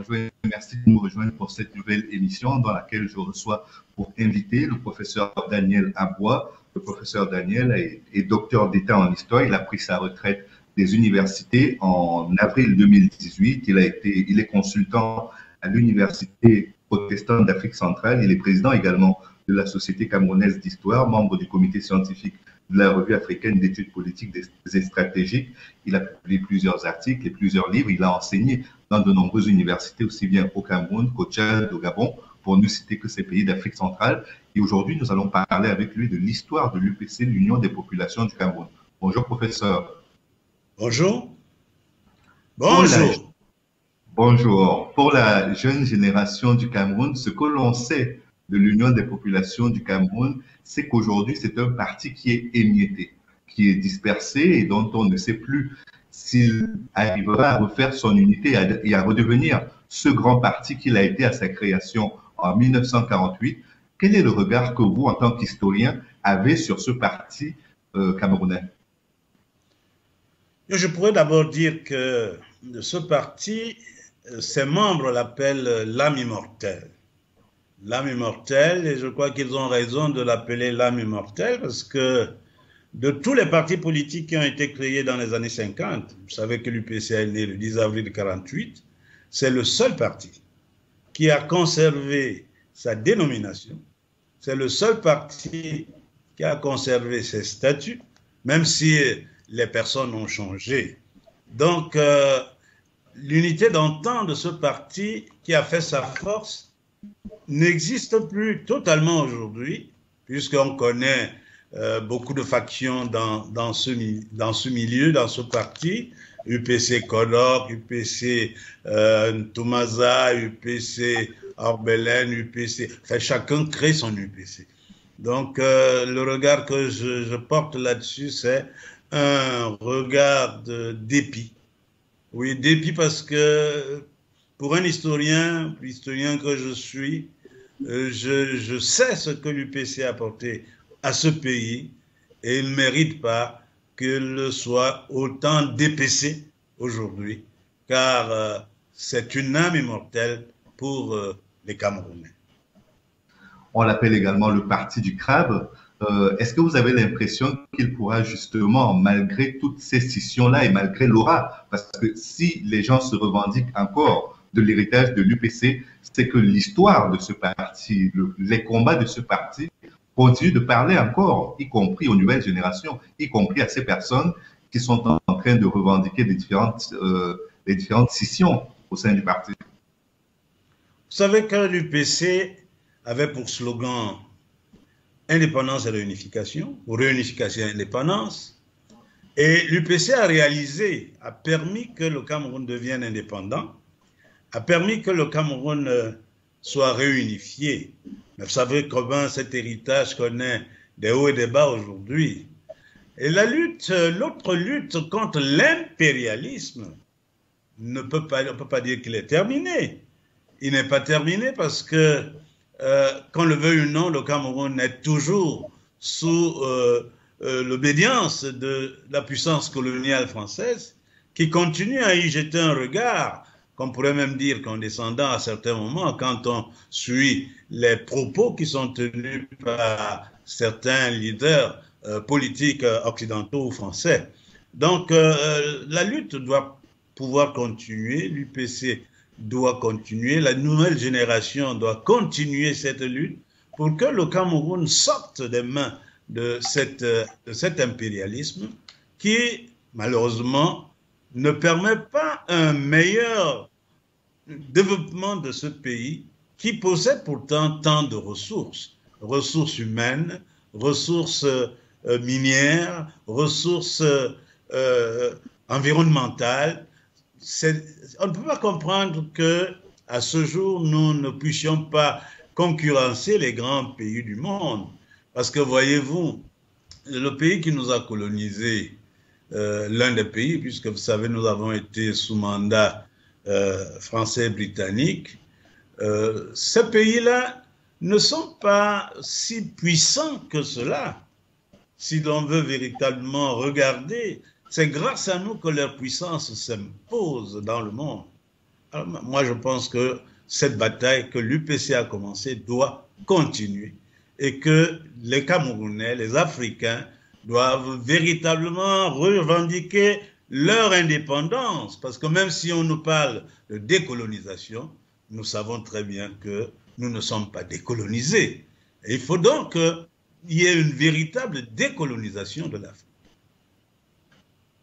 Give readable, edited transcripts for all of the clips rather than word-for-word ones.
Bonjour et merci de nous rejoindre pour cette nouvelle émission dans laquelle je reçois pour inviter le professeur Daniel Abois. Le professeur Daniel est docteur d'État en histoire. Il a pris sa retraite des universités en avril 2018. Il est consultant à l'Université protestante d'Afrique centrale. Il est président également de la Société camerounaise d'histoire, membre du comité scientifique de la Revue africaine d'études politiques et stratégiques. Il a publié plusieurs articles et plusieurs livres. Il a enseigné dans de nombreuses universités, aussi bien au Cameroun qu'au Tchad, au Gabon, pour ne citer que ces pays d'Afrique centrale. Et aujourd'hui, nous allons parler avec lui de l'histoire de l'UPC, l'Union des populations du Cameroun. Bonjour, professeur. Bonjour. Bonjour. Bonjour. Pour la jeune génération du Cameroun, ce que l'on sait de l'Union des populations du Cameroun, c'est qu'aujourd'hui, c'est un parti qui est émietté, qui est dispersé et dont on ne sait plus s'il arrivera à refaire son unité et à redevenir ce grand parti qu'il a été à sa création en 1948. Quel est le regard que vous, en tant qu'historien, avez sur ce parti camerounais? Je pourrais d'abord dire que ce parti, ses membres l'appellent l'âme immortelle. L'âme immortelle, et je crois qu'ils ont raison de l'appeler l'âme immortelle parce que de tous les partis politiques qui ont été créés dans les années 50, vous savez que l'UPC est né le 10 avril 1948, c'est le seul parti qui a conservé sa dénomination, c'est le seul parti qui a conservé ses statuts, même si les personnes ont changé. Donc, l'unité d'antan de ce parti qui a fait sa force n'existe plus totalement aujourd'hui, puisqu'on connaît beaucoup de factions dans ce milieu, dans ce parti, UPC Kodok, UPC Toumaza, UPC Arbelen, UPC, enfin chacun crée son UPC. Donc le regard que je porte là-dessus, c'est un regard dépit. Oui, dépit parce que pour un historien que je suis, je sais ce que l'UPC a apporté à ce pays et il ne mérite pas qu'il soit autant dépecé aujourd'hui, car c'est une âme immortelle pour les Camerounais. On l'appelle également le parti du crabe. Est-ce que vous avez l'impression qu'il pourra justement, malgré toutes ces scissions-là et malgré l'aura, parce que si les gens se revendiquent encore de l'héritage de l'UPC, c'est que l'histoire de ce parti, les combats de ce parti continuent de parler encore, y compris aux nouvelles générations, y compris à ces personnes qui sont en train de revendiquer les différentes scissions au sein du parti. Vous savez que l'UPC avait pour slogan indépendance et réunification, ou réunification et indépendance, et l'UPC a réalisé, a permis que le Cameroun devienne indépendant, a permis que le Cameroun soit réunifié. Mais vous savez comment cet héritage connaît des hauts et des bas aujourd'hui. Et la lutte, l'autre lutte contre l'impérialisme, on ne peut pas dire qu'il est terminé. Il n'est pas terminé parce que, qu'on le veuille ou non, le Cameroun est toujours sous l'obédience de la puissance coloniale française qui continue à y jeter un regard, qu'on pourrait même dire condescendant à certains moments quand on suit les propos qui sont tenus par certains leaders politiques occidentaux ou français. Donc la lutte doit pouvoir continuer, l'UPC doit continuer, la nouvelle génération doit continuer cette lutte pour que le Cameroun sorte des mains de cet impérialisme qui, malheureusement, ne permet pas un meilleur développement de ce pays qui possède pourtant tant de ressources, ressources humaines, ressources minières, ressources environnementales. On ne peut pas comprendre qu'à ce jour, nous ne puissions pas concurrencer les grands pays du monde. Parce que voyez-vous, le pays qui nous a colonisés, l'un des pays, puisque vous savez, nous avons été sous mandat français et britannique, ces pays-là ne sont pas si puissants que cela. Si l'on veut véritablement regarder, c'est grâce à nous que leur puissance s'impose dans le monde. Alors, moi, je pense que cette bataille que l'UPC a commencée doit continuer et que les Camerounais, les Africains, doivent véritablement revendiquer leur indépendance. Parce que même si on nous parle de décolonisation, nous savons très bien que nous ne sommes pas décolonisés. Et il faut donc qu'il y ait une véritable décolonisation de l'Afrique.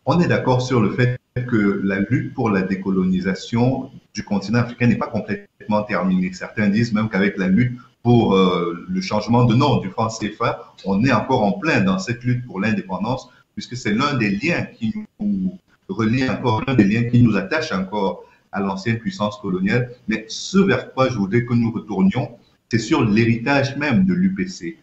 On est d'accord sur le fait que la lutte pour la décolonisation du continent africain n'est pas complètement terminée. Certains disent même qu'avec la lutte pour le changement de nom du franc CFA, on est encore en plein dans cette lutte pour l'indépendance, puisque c'est l'un des liens qui nous relie encore, l'un des liens qui nous attache encore à l'ancienne puissance coloniale. Mais ce vers quoi je voudrais que nous retournions, c'est sur l'héritage même de l'UPC.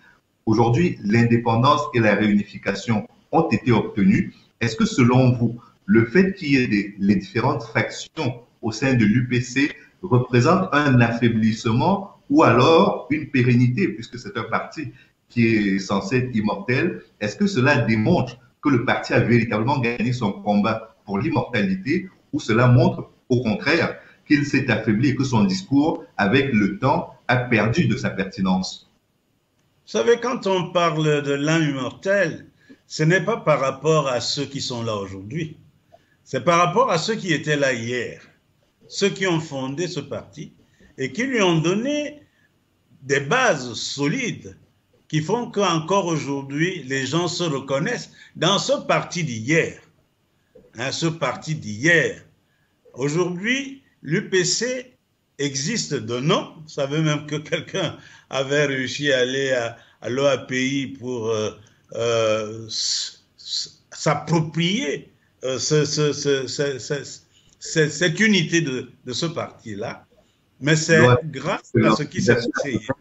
Aujourd'hui, l'indépendance et la réunification ont été obtenues. Est-ce que selon vous, le fait qu'il y ait les différentes factions au sein de l'UPC représente un affaiblissement ou alors une pérennité, puisque c'est un parti qui est censé être immortel? Est-ce que cela démontre que le parti a véritablement gagné son combat pour l'immortalité, ou cela montre au contraire qu'il s'est affaibli et que son discours, avec le temps, a perdu de sa pertinence? Vous savez, quand on parle de l'âme immortelle, ce n'est pas par rapport à ceux qui sont là aujourd'hui, c'est par rapport à ceux qui étaient là hier, ceux qui ont fondé ce parti et qui lui ont donné des bases solides qui font qu'encore aujourd'hui, les gens se reconnaissent dans ce parti d'hier. Ce parti d'hier. Aujourd'hui, l'UPC existe de nom. Vous savez même que quelqu'un avait réussi à aller à l'OAPI pour s'approprier cette unité de ce parti-là. Mais c'est grâce à ce qui s'est passé hier.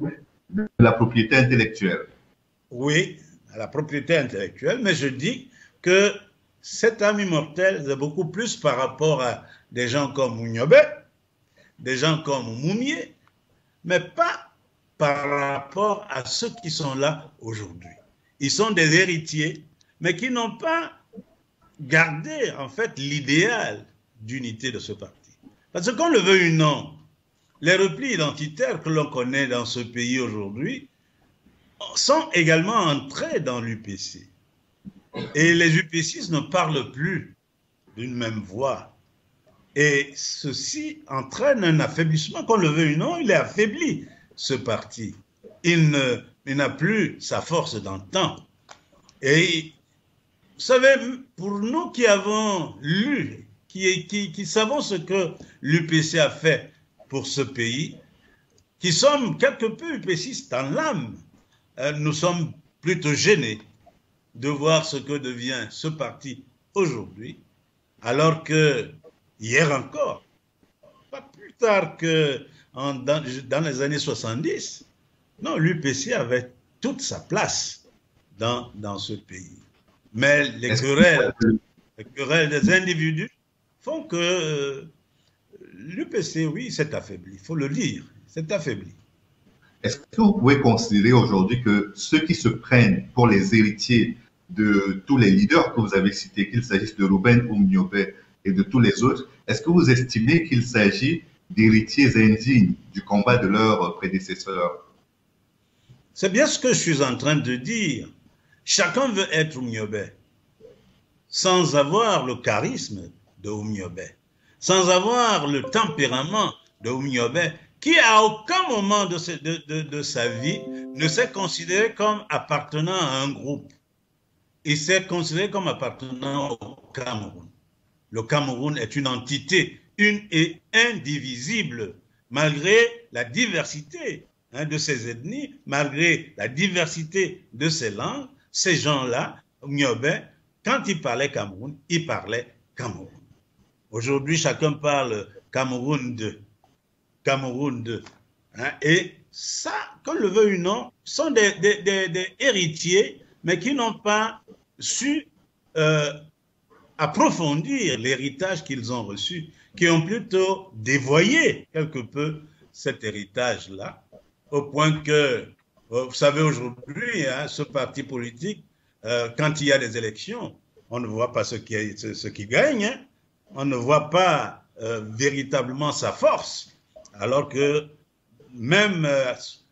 La propriété intellectuelle. Oui, à la propriété intellectuelle, mais je dis que cette âme immortelle, c'est beaucoup plus par rapport à des gens comme Mouniobé, des gens comme Moumié, mais pas par rapport à ceux qui sont là aujourd'hui. Ils sont des héritiers, mais qui n'ont pas gardé en fait l'idéal d'unité de ce parti. Parce qu'on le veuille ou non, les replis identitaires que l'on connaît dans ce pays aujourd'hui sont également entrés dans l'UPC. Et les UPCistes ne parlent plus d'une même voix. Et ceci entraîne un affaiblissement, qu'on le veuille ou non, il est affaibli, ce parti. Il n'a plus sa force d'antan. Et vous savez, pour nous qui avons lu, qui savons ce que l'UPC a fait pour ce pays, qui sommes quelque peu UPCistes en l'âme, nous sommes plutôt gênés de voir ce que devient ce parti aujourd'hui, alors que hier encore, pas plus tard que dans les années 70, non, l'UPC avait toute sa place dans ce pays. Mais les querelles des individus font que l'UPC, oui, s'est affaibli, il faut le dire, s'est affaibli. Est-ce que vous pouvez considérer aujourd'hui que ceux qui se prennent pour les héritiers de tous les leaders que vous avez cités, qu'il s'agisse de Ruben Oumniobé et de tous les autres, est-ce que vous estimez qu'il s'agit d'héritiers indignes du combat de leurs prédécesseurs? C'est bien ce que je suis en train de dire. Chacun veut être Oumniobé, sans avoir le charisme de Oumniobé, sans avoir le tempérament de Oumniobé, qui à aucun moment de sa vie ne s'est considéré comme appartenant à un groupe. Il s'est considéré comme appartenant au Cameroun. Le Cameroun est une entité, une et indivisible, malgré la diversité de ses ethnies, malgré la diversité de ses langues. Ces gens-là, Oumniobé, quand il parlait Cameroun, il parlait Cameroun. Aujourd'hui, chacun parle Cameroun 2. Cameroun 2. Et ça, qu'on le veuille ou non, sont des héritiers, mais qui n'ont pas su approfondir l'héritage qu'ils ont reçu, qui ont plutôt dévoyé quelque peu cet héritage-là, au point que, vous savez, aujourd'hui, ce parti politique, quand il y a des élections, on ne voit pas ce qui gagne, on ne voit pas véritablement sa force, alors que même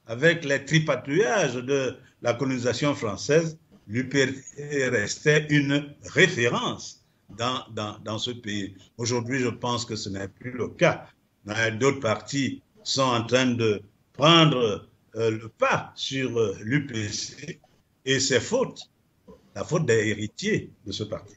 avec les tripatouillages de la colonisation française, l'UPC restait une référence dans ce pays. Aujourd'hui, je pense que ce n'est plus le cas. D'autres partis sont en train de prendre le pas sur l'UPC et c'est la faute des héritiers de ce parti.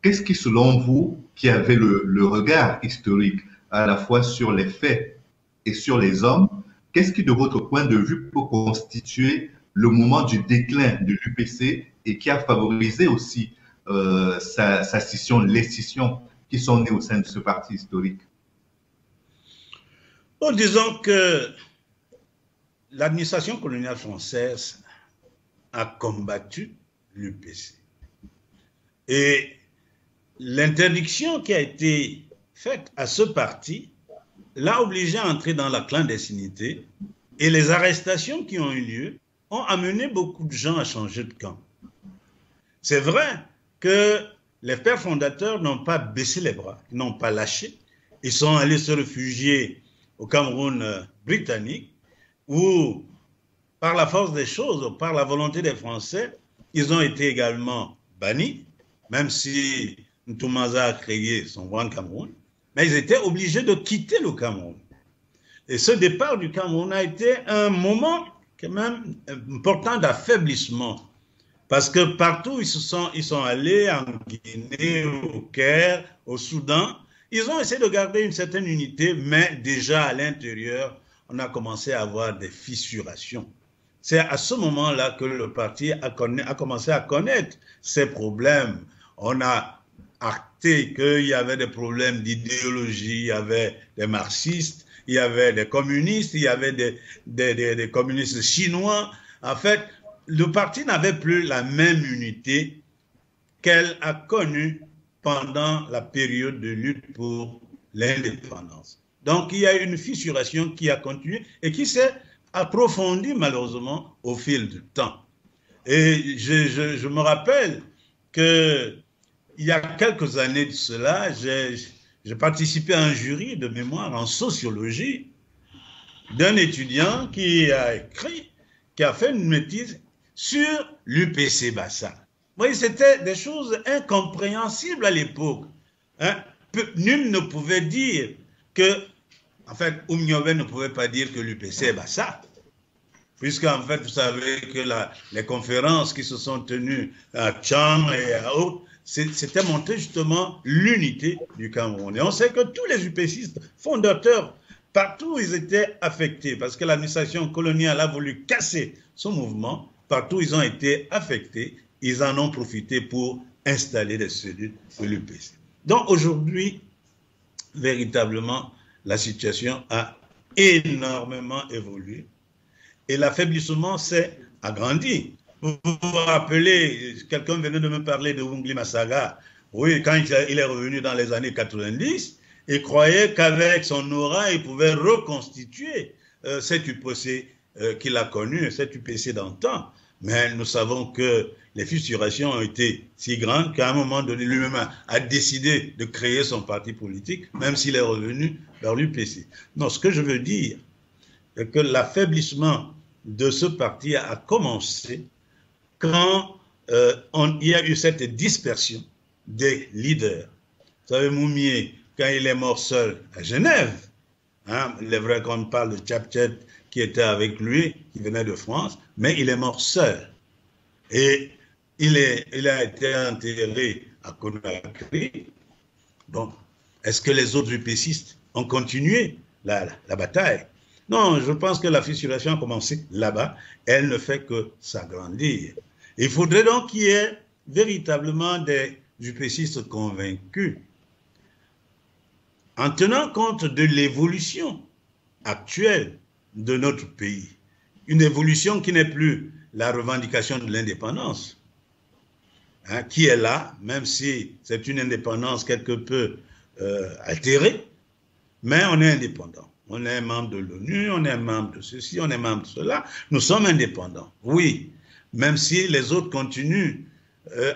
Qu'est-ce qui, selon vous, qui avait le regard historique à la fois sur les faits et sur les hommes, qu'est-ce qui, de votre point de vue, peut constituer le moment du déclin de l'UPC et qui a favorisé aussi sa scission, les scissions qui sont nées au sein de ce parti historique? Bon, disons que l'administration coloniale française a combattu l'UPC. Et l'interdiction qui a été faite à ce parti l'a obligé à entrer dans la clandestinité et les arrestations qui ont eu lieu ont amené beaucoup de gens à changer de camp. C'est vrai que les pères fondateurs n'ont pas baissé les bras, n'ont pas lâché. Ils sont allés se réfugier au Cameroun britannique où, par la force des choses, par la volonté des Français, ils ont été également bannis, même si Ntoumasa a créé son Grand Cameroun, mais ils étaient obligés de quitter le Cameroun. Et ce départ du Cameroun a été un moment quand même important d'affaiblissement, parce que partout ils sont allés, en Guinée, au Caire, au Soudan, ils ont essayé de garder une certaine unité, mais déjà à l'intérieur, on a commencé à avoir des fissurations. C'est à ce moment-là que le parti a commencé à connaître ces problèmes. On a acté qu'il y avait des problèmes d'idéologie, il y avait des marxistes, il y avait des communistes, il y avait des communistes chinois. En fait, le parti n'avait plus la même unité qu'elle a connue pendant la période de lutte pour l'indépendance. Donc, il y a une fissuration qui a continué et qui s'est approfondie malheureusement au fil du temps. Et je me rappelle qu'il y a quelques années de cela, j'ai participé à un jury de mémoire en sociologie d'un étudiant qui a écrit, qui a fait une maîtrise sur l'UPC Bassa. Vous voyez, c'était des choses incompréhensibles à l'époque. Hein? Nul ne pouvait dire que, en fait, Oumniové ne pouvait pas dire que l'UPC est Bassa. Puisqu'en fait, vous savez que les conférences qui se sont tenues à Tchang et à autres, c'était montrer justement l'unité du Cameroun. Et on sait que tous les UPCistes fondateurs, partout ils étaient affectés, parce que l'administration coloniale a voulu casser son mouvement, partout ils ont été affectés, ils en ont profité pour installer des cellules de l'UPC. Donc aujourd'hui, véritablement, la situation a énormément évolué et l'affaiblissement s'est agrandi. Vous vous rappelez, quelqu'un venait de me parler de Wungli Masaga. Oui, quand il est revenu dans les années 90, il croyait qu'avec son aura, il pouvait reconstituer cet UPC qu'il a connu, cet UPC d'antan. Mais nous savons que les fissurations ont été si grandes qu'à un moment donné, lui-même a décidé de créer son parti politique, même s'il est revenu vers l'UPC. Non, ce que je veux dire, c'est que l'affaiblissement de ce parti a commencé quand il y a eu cette dispersion des leaders. Vous savez, Moumié, quand il est mort seul à Genève, hein, il est vrai qu'on parle de Tchapchet qui était avec lui, qui venait de France, mais il est mort seul. Et il a été enterré à Conakry. Bon, est-ce que les autres UPCistes ont continué la bataille? Non, je pense que la fissuration a commencé là-bas. Elle ne fait que s'agrandir. Il faudrait donc qu'il y ait véritablement des UPCistes convaincus, en tenant compte de l'évolution actuelle de notre pays. Une évolution qui n'est plus la revendication de l'indépendance, hein, qui est là, même si c'est une indépendance quelque peu altérée, mais on est indépendant. On est membre de l'ONU, on est membre de ceci, on est membre de cela. Nous sommes indépendants, oui, même si les autres continuent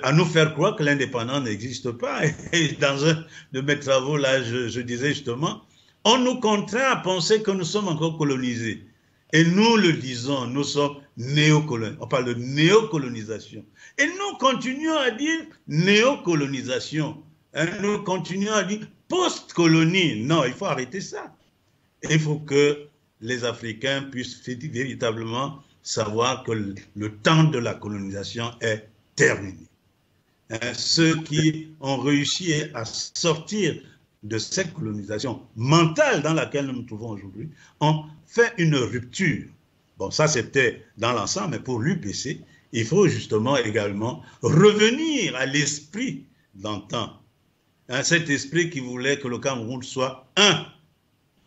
à nous faire croire que l'indépendance n'existe pas. Et dans un de mes travaux, là, je disais justement, on nous contraint à penser que nous sommes encore colonisés. Et nous le disons, nous sommes néocolonisés. On parle de néocolonisation. Et nous continuons à dire néocolonisation. Nous continuons à dire post-colonie. Non, il faut arrêter ça. Il faut que les Africains puissent véritablement savoir que le temps de la colonisation est terminé. Ceux qui ont réussi à sortir de cette colonisation mentale dans laquelle nous nous trouvons aujourd'hui ont fait une rupture. Bon, ça c'était dans l'ensemble, mais pour l'UPC, il faut justement également revenir à l'esprit d'antan. Cet esprit qui voulait que le Cameroun soit un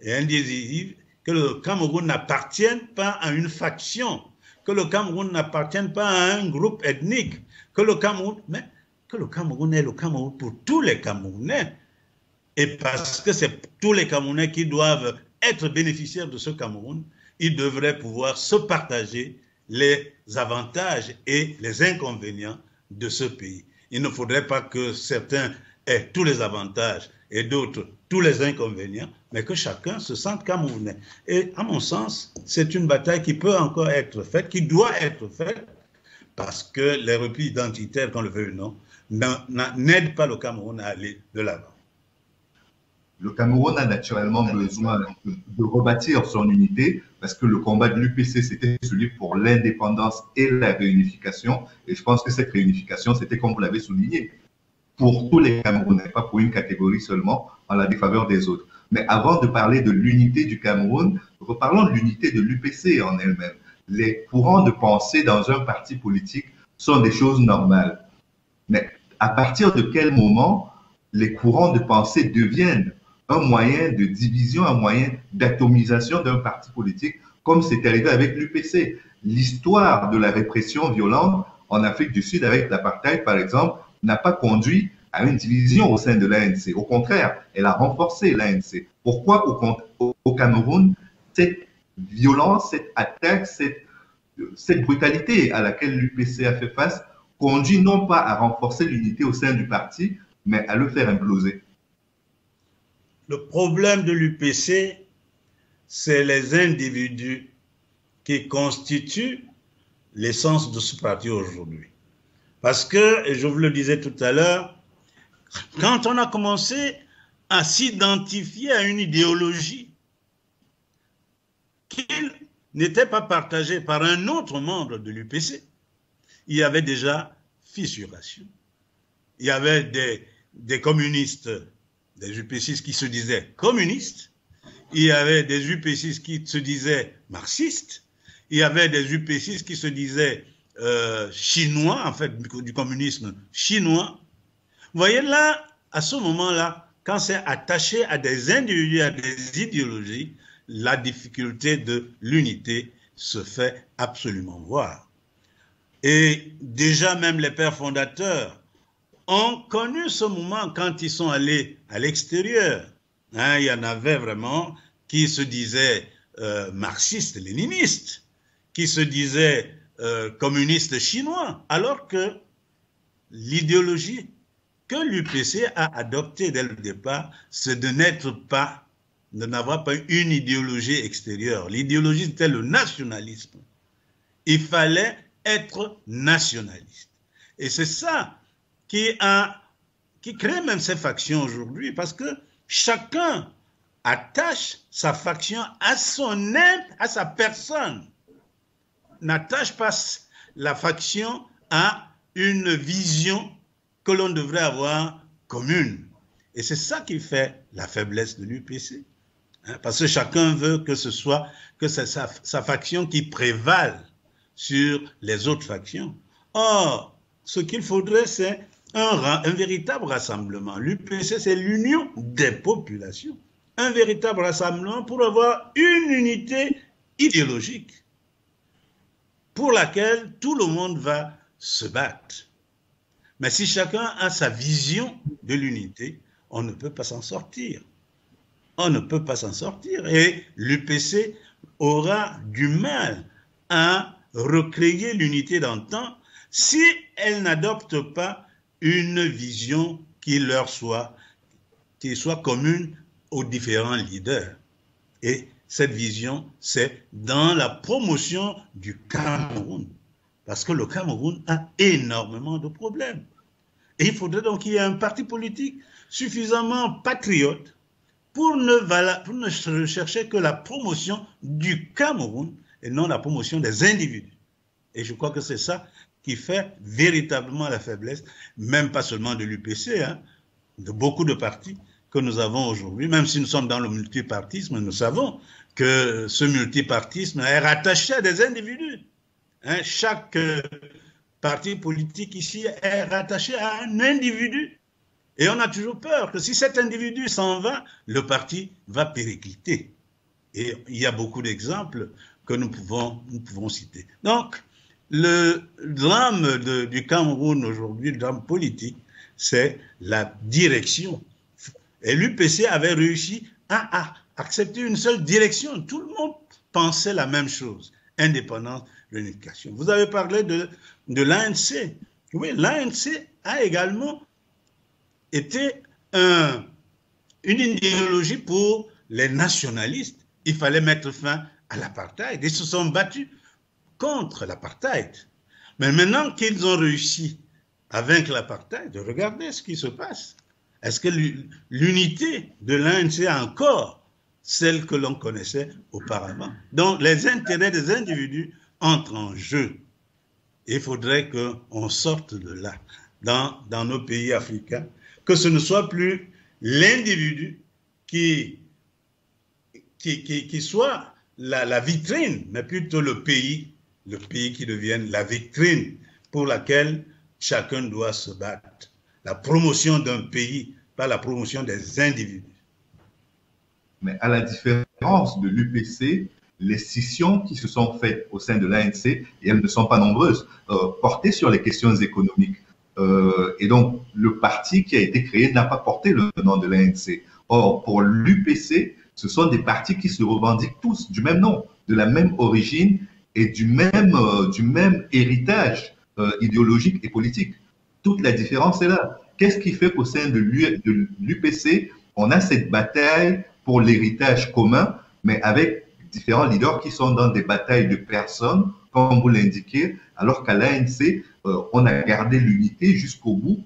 et indivisible, que le Cameroun n'appartienne pas à une faction, que le Cameroun n'appartienne pas à un groupe ethnique, que le Cameroun est le Cameroun pour tous les Camerounais. Et parce que c'est tous les Camerounais qui doivent être bénéficiaires de ce Cameroun, ils devraient pouvoir se partager les avantages et les inconvénients de ce pays. Il ne faudrait pas que certains aient tous les avantages et d'autres tous les inconvénients, mais que chacun se sente camerounais. Et à mon sens, c'est une bataille qui peut encore être faite, qui doit être faite, parce que les replis identitaires, qu'on le veuille ou non, n'aident pas le Cameroun à aller de l'avant. Le Cameroun a naturellement besoin de rebâtir son unité parce que le combat de l'UPC, c'était celui pour l'indépendance et la réunification. Et je pense que cette réunification, c'était comme vous l'avez souligné, pour tous les Camerounais, pas pour une catégorie seulement, en la défaveur des autres. Mais avant de parler de l'unité du Cameroun, reparlons de l'unité de l'UPC en elle-même. Les courants de pensée dans un parti politique sont des choses normales. Mais à partir de quel moment les courants de pensée deviennent un moyen de division, un moyen d'atomisation d'un parti politique, comme c'est arrivé avec l'UPC. L'histoire de la répression violente en Afrique du Sud avec l'apartheid, par exemple, n'a pas conduit à une division au sein de l'ANC. Au contraire, elle a renforcé l'ANC. Pourquoi au Cameroun, cette violence, cette attaque, cette brutalité à laquelle l'UPC a fait face conduit non pas à renforcer l'unité au sein du parti, mais à le faire imploser? Le problème de l'UPC, c'est les individus qui constituent l'essence de ce parti aujourd'hui. Parce que, et je vous le disais tout à l'heure, quand on a commencé à s'identifier à une idéologie qui n'était pas partagée par un autre membre de l'UPC, il y avait déjà fissuration. Il y avait des communistes, des UPCistes qui se disaient communistes, il y avait des UPCistes qui se disaient marxistes, il y avait des UPCistes qui se disaient chinois, en fait, du communisme chinois. Vous voyez là, à ce moment-là, quand c'est attaché à des individus, à des idéologies, la difficulté de l'unité se fait absolument voir. Et déjà même les pères fondateurs ont connu ce moment quand ils sont allés à l'extérieur. Hein, il y en avait vraiment qui se disaient marxistes, léninistes, qui se disaient communistes chinois, alors que l'idéologie que l'UPC a adoptée dès le départ, c'est de n'avoir pas une idéologie extérieure. L'idéologie, c'était le nationalisme. Il fallait être nationaliste. Et c'est ça qui crée même ces factions aujourd'hui, parce que chacun attache sa faction à sa personne, n'attache pas la faction à une vision que l'on devrait avoir commune. Et c'est ça qui fait la faiblesse de l'UPC. Hein, parce que chacun veut que ce soit sa faction qui prévale sur les autres factions. Or, ce qu'il faudrait, c'est un véritable rassemblement. L'UPC, c'est l'union des populations. Un véritable rassemblement pour avoir une unité idéologique pour laquelle tout le monde va se battre. Mais si chacun a sa vision de l'unité, on ne peut pas s'en sortir. On ne peut pas s'en sortir. Et l'UPC aura du mal à recréer l'unité d'antan si elles n'adoptent pas une vision qui soit commune aux différents leaders. Et cette vision, c'est dans la promotion du Cameroun. Parce que le Cameroun a énormément de problèmes. Et il faudrait donc qu'il y ait un parti politique suffisamment patriote pour ne chercher que la promotion du Cameroun et non la promotion des individus. Et je crois que c'est ça qui fait véritablement la faiblesse, même pas seulement de l'UPC, hein, de beaucoup de partis que nous avons aujourd'hui. Même si nous sommes dans le multipartisme, nous savons que ce multipartisme est rattaché à des individus. Hein, chaque parti politique ici est rattaché à un individu. Et on a toujours peur que si cet individu s'en va, le parti va péricliter. Et il y a beaucoup d'exemples que nous pouvons citer. Donc, le drame du Cameroun aujourd'hui, le drame politique, c'est la direction. Et l'UPC avait réussi à accepter une seule direction. Tout le monde pensait la même chose, indépendance, l'unification. Vous avez parlé de l'ANC. Oui, l'ANC a également été une idéologie pour les nationalistes. Il fallait mettre fin à l'apartheid. Ils se sont battus contre l'apartheid. Mais maintenant qu'ils ont réussi à vaincre l'apartheid, regardez ce qui se passe. Est-ce que l'unité de l'ANC est encore celle que l'on connaissait auparavant? Donc, les intérêts des individus entrent en jeu. Il faudrait qu'on sorte de là, dans nos pays africains, que ce ne soit plus l'individu qui soit la vitrine, mais plutôt le pays qui devienne la vitrine pour laquelle chacun doit se battre. La promotion d'un pays, pas la promotion des individus. Mais à la différence de l'UPC, les scissions qui se sont faites au sein de l'ANC, et elles ne sont pas nombreuses, portaient sur les questions économiques. Et donc, le parti qui a été créé n'a pas porté le nom de l'ANC. Or, pour l'UPC, ce sont des partis qui se revendiquent tous du même nom, de la même origine et du même héritage idéologique et politique. Toute la différence est là. Qu'est-ce qui fait qu'au sein de l'UPC, on a cette bataille pour l'héritage commun, mais avec différents leaders qui sont dans des batailles de personnes, comme vous l'indiquez, alors qu'à l'ANC, on a gardé l'unité jusqu'au bout,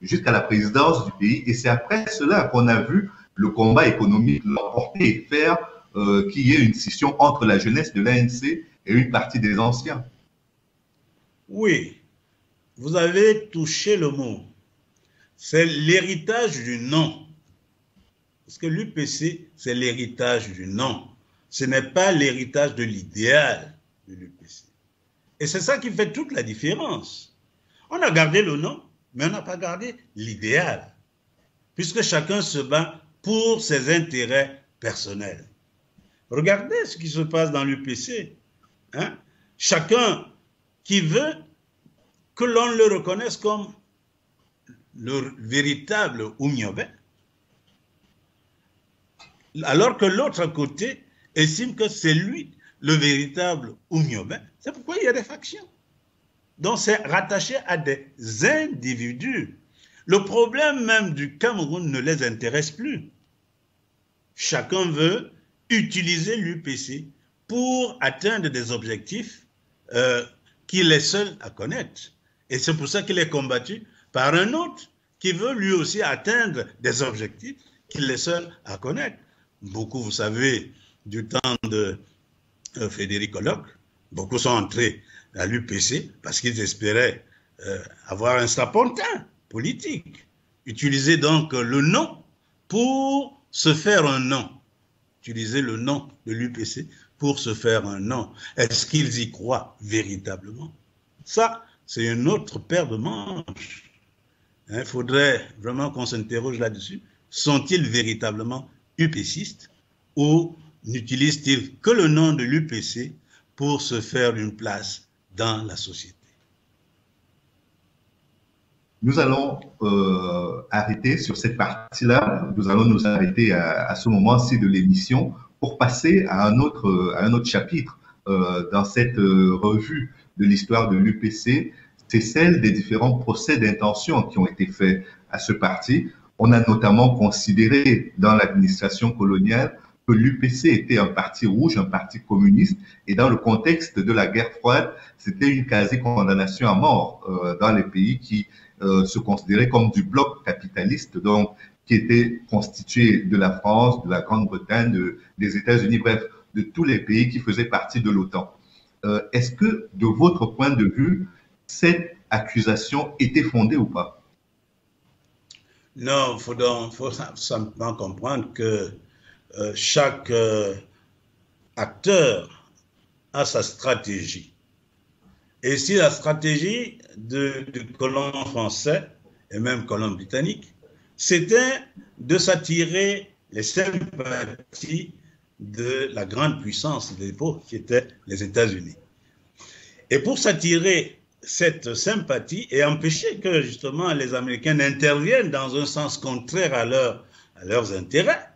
jusqu'à la présidence du pays. Et c'est après cela qu'on a vu le combat économique l'emporter et faire qu'il y ait une scission entre la jeunesse de l'ANC et une partie des anciens. Oui, vous avez touché le mot. C'est l'héritage du nom. Parce que l'UPC, c'est l'héritage du nom. Ce n'est pas l'héritage de l'idéal de l'UPC. Et c'est ça qui fait toute la différence. On a gardé le nom, mais on n'a pas gardé l'idéal. Puisque chacun se bat pour ses intérêts personnels. Regardez ce qui se passe dans l'UPC. Hein? Chacun qui veut que l'on le reconnaisse comme le véritable Oumyobé, alors que l'autre côté estime que c'est lui le véritable Oumyobé. C'est pourquoi il y a des factions. Donc c'est rattaché à des individus. Le problème même du Cameroun ne les intéresse plus. Chacun veut utiliser l'UPC pour atteindre des objectifs qu'il est seul à connaître. Et c'est pour ça qu'il est combattu par un autre qui veut lui aussi atteindre des objectifs qu'il est seul à connaître. Beaucoup, vous savez, du temps de Frédéric Hollock, beaucoup sont entrés à l'UPC parce qu'ils espéraient avoir un strapontin politique. Utiliser donc le nom pour se faire un nom. Utiliser le nom de l'UPC pour se faire un nom. Est-ce qu'ils y croient véritablement? Ça, c'est une autre paire de manches. Il faudrait vraiment qu'on s'interroge là-dessus. Sont-ils véritablement UPCistes ou n'utilisent-ils que le nom de l'UPC pour se faire une place dans la société? Nous allons arrêter sur cette partie-là. Nous allons nous arrêter à ce moment-ci de l'émission pour passer à un autre chapitre dans cette revue de l'histoire de l'UPC. c'est celle des différents procès d'intention qui ont été faits à ce parti. On a notamment considéré dans l'administration coloniale que l'UPC était un parti rouge, un parti communiste, et dans le contexte de la guerre froide, c'était une quasi-condamnation à mort dans les pays qui se considéraient comme du bloc capitaliste, donc qui était constitué de la France, de la Grande-Bretagne, des États-Unis, bref, de tous les pays qui faisaient partie de l'OTAN. Est-ce que, de votre point de vue, cette accusation était fondée ou pas? Non, il faut simplement comprendre que chaque acteur a sa stratégie. Et si la stratégie du colon français et même colon britannique, c'était de s'attirer les sympathies de la grande puissance de l'époque qui était les États-Unis. Et pour s'attirer cette sympathie et empêcher que justement les Américains n'interviennent dans un sens contraire à leurs intérêts,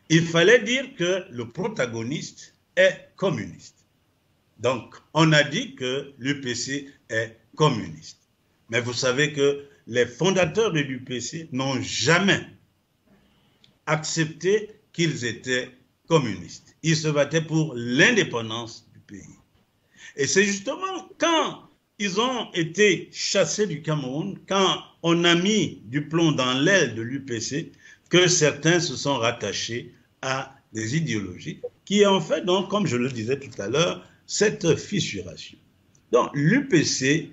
il fallait dire que le protagoniste est communiste. Donc, on a dit que l'UPC est communiste. Mais vous savez que les fondateurs de l'UPC n'ont jamais accepté qu'ils étaient communistes. Ils se battaient pour l'indépendance du pays. Et c'est justement quand ils ont été chassés du Cameroun, quand on a mis du plomb dans l'aile de l'UPC, que certains se sont rattachés à des idéologies qui ont fait, donc, comme je le disais tout à l'heure, cette fissuration. Donc, l'UPC,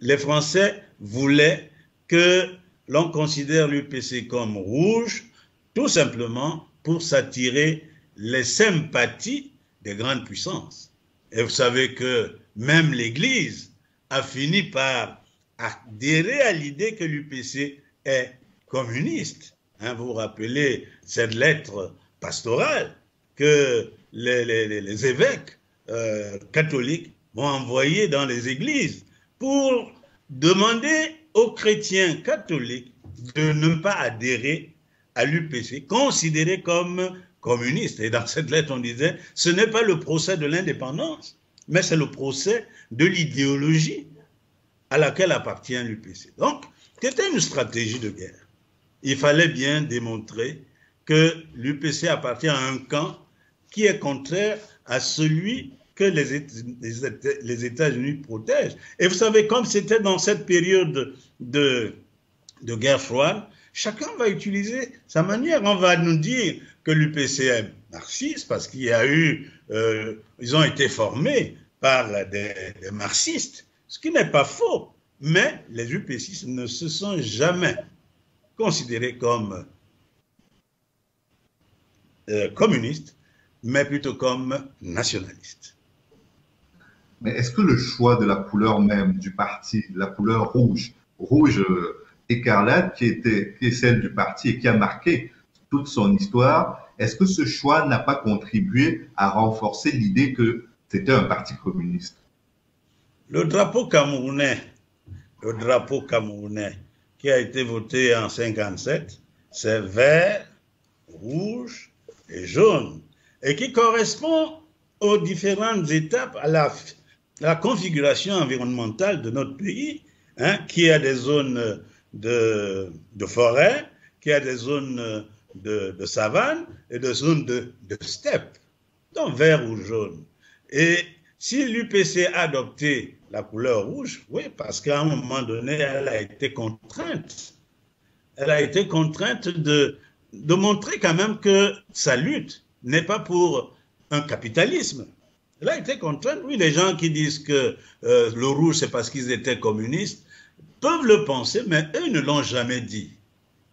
les Français voulaient que l'on considère l'UPC comme rouge, tout simplement pour s'attirer les sympathies des grandes puissances. Et vous savez que même l'Église a fini par adhérer à l'idée que l'UPC est communiste. Vous vous rappelez cette lettre pastorale que les évêques catholiques vont envoyer dans les églises pour demander aux chrétiens catholiques de ne pas adhérer à l'UPC, considéré comme communiste. Et dans cette lettre, on disait, ce n'est pas le procès de l'indépendance, mais c'est le procès de l'idéologie à laquelle appartient l'UPC. Donc, c'était une stratégie de guerre. Il fallait bien démontrer que l'UPC appartient à un camp qui est contraire à celui que les États-Unis protègent. Et vous savez, comme c'était dans cette période de guerre froide, chacun va utiliser sa manière. On va nous dire que l'UPC est marxiste parce qu'il y a eu, ils ont été formés par des marxistes, ce qui n'est pas faux. Mais les UPCistes ne se sont jamais considérés comme communistes, mais plutôt comme nationalistes. Mais est-ce que le choix de la couleur même du parti, la couleur rouge écarlate, qui est celle du parti et qui a marqué toute son histoire, est-ce que ce choix n'a pas contribué à renforcer l'idée que c'était un parti communiste? Le drapeau camerounais qui a été voté en 1957, c'est vert, rouge et jaune, et qui correspond aux différentes étapes, à la configuration environnementale de notre pays, qui a des zones de forêt, qui a des zones de savane et des zones de steppe, donc vert ou jaune. Et si l'UPC a adopté la couleur rouge, oui, parce qu'à un moment donné, elle a été contrainte. Elle a été contrainte de montrer quand même que sa lutte n'est pas pour un capitalisme. Elle a été contrainte. Oui, les gens qui disent que le rouge, c'est parce qu'ils étaient communistes, peuvent le penser, mais eux ne l'ont jamais dit.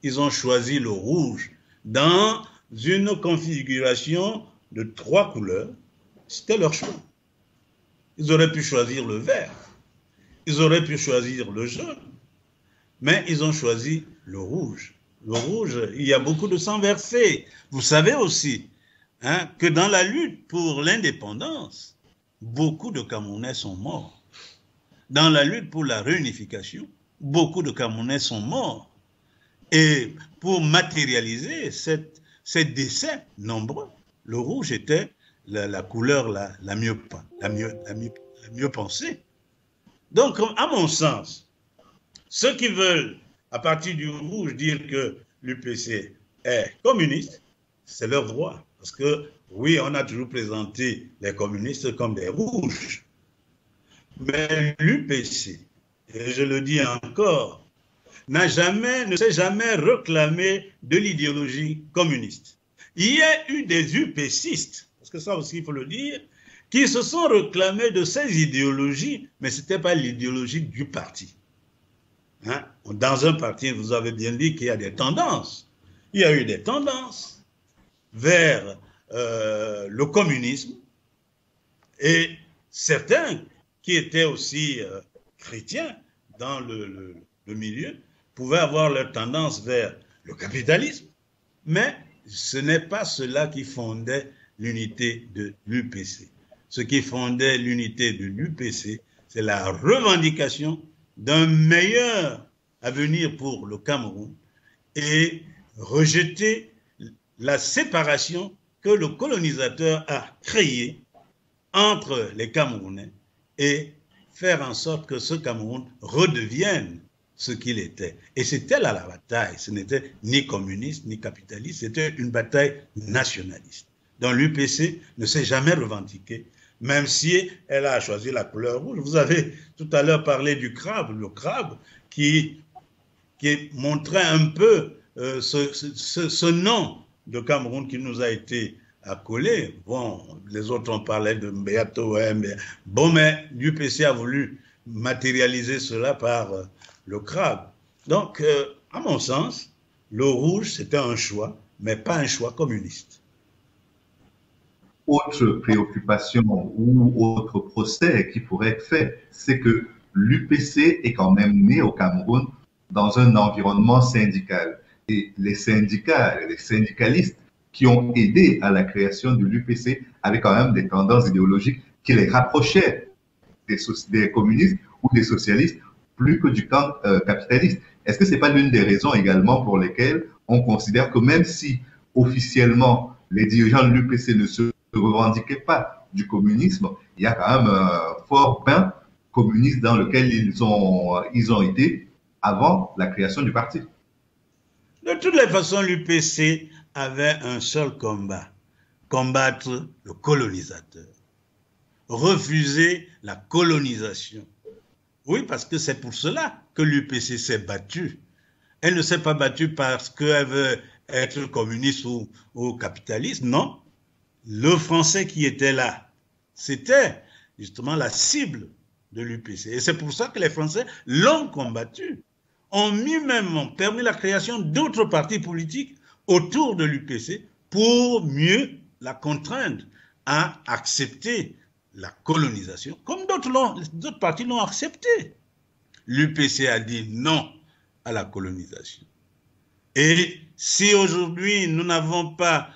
Ils ont choisi le rouge dans une configuration de 3 couleurs. C'était leur choix. Ils auraient pu choisir le vert, ils auraient pu choisir le jaune, mais ils ont choisi le rouge. Le rouge, il y a beaucoup de sang versé. Vous savez aussi que dans la lutte pour l'indépendance, beaucoup de Camerounais sont morts. Dans la lutte pour la réunification, beaucoup de Camerounais sont morts. Et pour matérialiser ces décès nombreux, le rouge était la couleur la mieux pensée. Donc, à mon sens, ceux qui veulent, à partir du rouge, dire que l'UPC est communiste, c'est leur droit. Parce que, oui, on a toujours présenté les communistes comme des rouges. Mais l'UPC, et je le dis encore, ne s'est jamais réclamé de l'idéologie communiste. Il y a eu des UPCistes, parce que ça aussi il faut le dire, qui se sont réclamés de ces idéologies, mais ce n'était pas l'idéologie du parti. Hein? Dans un parti, vous avez bien dit qu'il y a des tendances. Il y a eu des tendances vers le communisme et certains qui étaient aussi chrétiens dans le milieu pouvaient avoir leur tendance vers le capitalisme, mais ce n'est pas cela qui fondait l'unité de l'UPC. Ce qui fondait l'unité de l'UPC, c'est la revendication d'un meilleur avenir pour le Cameroun et rejeter la séparation que le colonisateur a créée entre les Camerounais et faire en sorte que ce Cameroun redevienne ce qu'il était. Et c'était là la bataille. Ce n'était ni communiste ni capitaliste, c'était une bataille nationaliste. Donc l'UPC ne s'est jamais revendiquée, même si elle a choisi la couleur rouge. Vous avez tout à l'heure parlé du crabe, le crabe qui montrait un peu ce nom de Cameroun qui nous a été accolé. Bon, les autres ont parlé de Mbeato, ouais, mais bon, mais l'UPC a voulu matérialiser cela par le crabe. Donc, à mon sens, le rouge, c'était un choix, mais pas un choix communiste. Autre préoccupation ou autre procès qui pourrait être fait, c'est que l'UPC est quand même né au Cameroun dans un environnement syndical. Et les syndicats, les syndicalistes qui ont aidé à la création de l'UPC avaient quand même des tendances idéologiques qui les rapprochaient des communistes ou des socialistes plus que du camp capitaliste. Est-ce que ce n'est pas l'une des raisons également pour lesquelles on considère que même si officiellement les dirigeants de l'UPC ne se revendiquaient pas du communisme, il y a quand même un fort bain communiste dans lequel ils ont été avant la création du parti? De toutes les façons, l'UPC avait un seul combat, combattre le colonisateur, refuser la colonisation. Oui, parce que c'est pour cela que l'UPC s'est battue. Elle ne s'est pas battue parce qu'elle veut être communiste ou capitaliste, non. Le Français qui était là, c'était justement la cible de l'UPC. Et c'est pour ça que les Français l'ont combattu. Ont permis la création d'autres partis politiques autour de l'UPC pour mieux la contraindre à accepter la colonisation, comme d'autres partis l'ont accepté. L'UPC a dit non à la colonisation. Et si aujourd'hui nous n'avons pas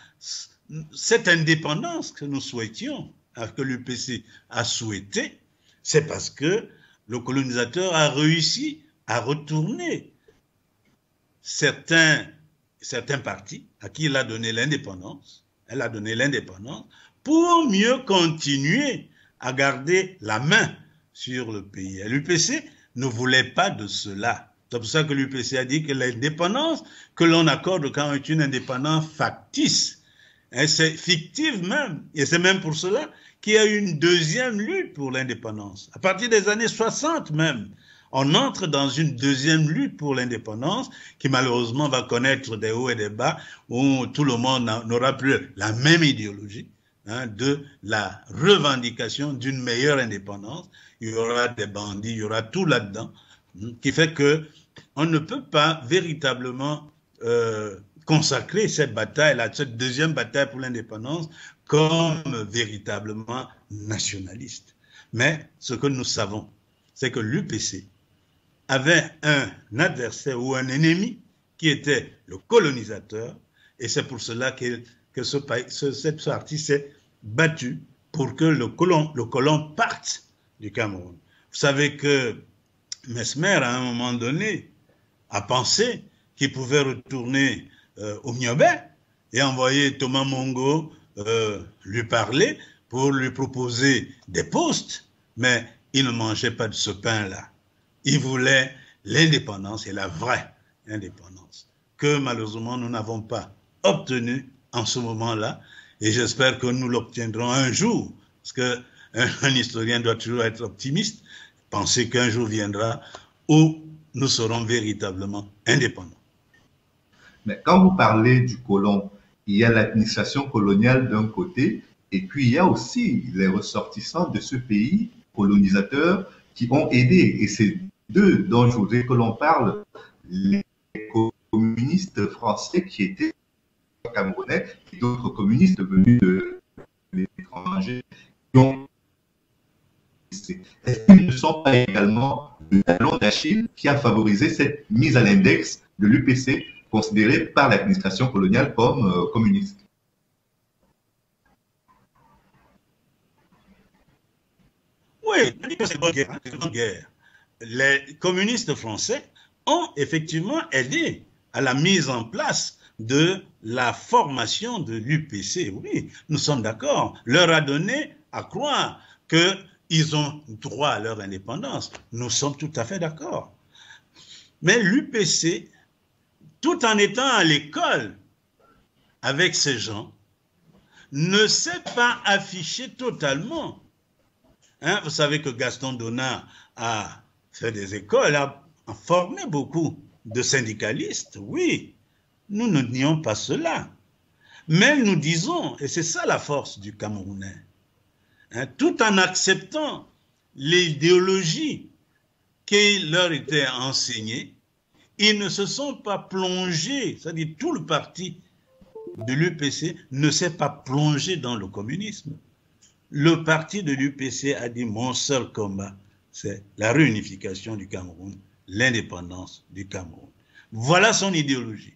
cette indépendance que nous souhaitions, que l'UPC a souhaité, c'est parce que le colonisateur a réussi à retourner certains partis à qui il a donné l'indépendance, pour mieux continuer à garder la main sur le pays. Et l'UPC ne voulait pas de cela. C'est pour ça que l'UPC a dit que l'indépendance que l'on accorde au Cameroun est une indépendance factice. C'est fictive même. Et c'est même pour cela qu'il y a eu une deuxième lutte pour l'indépendance. À partir des années 60 même, on entre dans une deuxième lutte pour l'indépendance qui malheureusement va connaître des hauts et des bas où tout le monde n'aura plus la même idéologie de la revendication d'une meilleure indépendance. Il y aura des bandits, il y aura tout là-dedans qui fait que on ne peut pas véritablement consacrer cette bataille-là, cette deuxième bataille pour l'indépendance comme véritablement nationaliste. Mais ce que nous savons, c'est que l'UPC avait un adversaire ou un ennemi qui était le colonisateur, et c'est pour cela que cette partie s'est battue pour que le colon parte du Cameroun. Vous savez que Mesmer, à un moment donné, a pensé qu'il pouvait retourner au Niobé et envoyer Thomas Mongo lui parler pour lui proposer des postes, mais il ne mangeait pas de ce pain-là. Il voulait l'indépendance et la vraie indépendance, que malheureusement nous n'avons pas obtenue en ce moment-là, et j'espère que nous l'obtiendrons un jour, parce qu'un historien doit toujours être optimiste, penser qu'un jour viendra où nous serons véritablement indépendants. Mais quand vous parlez du colon, il y a l'administration coloniale d'un côté, et puis il y a aussi les ressortissants de ce pays colonisateur qui ont aidé. Et c'est d'eux dont je voudrais que l'on parle, les communistes français qui étaient camerounais et d'autres communistes venus de l'étranger qui ont. Est-ce qu'ils ne sont pas également le talon d'Achille qui a favorisé cette mise à l'index de l'UPC considérée par l'administration coloniale comme communiste? Oui, c'est une bonne guerre. C'est une bonne guerre. Les communistes français ont effectivement aidé à la mise en place de la formation de l'UPC. Oui, nous sommes d'accord. Leur a donné à croire qu'ils ont droit à leur indépendance. Nous sommes tout à fait d'accord. Mais l'UPC, tout en étant à l'école avec ces gens, ne s'est pas affiché totalement. Hein, vous savez que Gaston Donat a fait des écoles, a formé beaucoup de syndicalistes, oui. Nous ne nions pas cela. Mais nous disons, et c'est ça la force du Camerounais, hein, tout en acceptant l'idéologie qui leur était enseignée, ils ne se sont pas plongés, c'est-à-dire tout le parti de l'UPC ne s'est pas plongé dans le communisme. Le parti de l'UPC a dit mon seul combat, c'est la réunification du Cameroun, l'indépendance du Cameroun. Voilà son idéologie.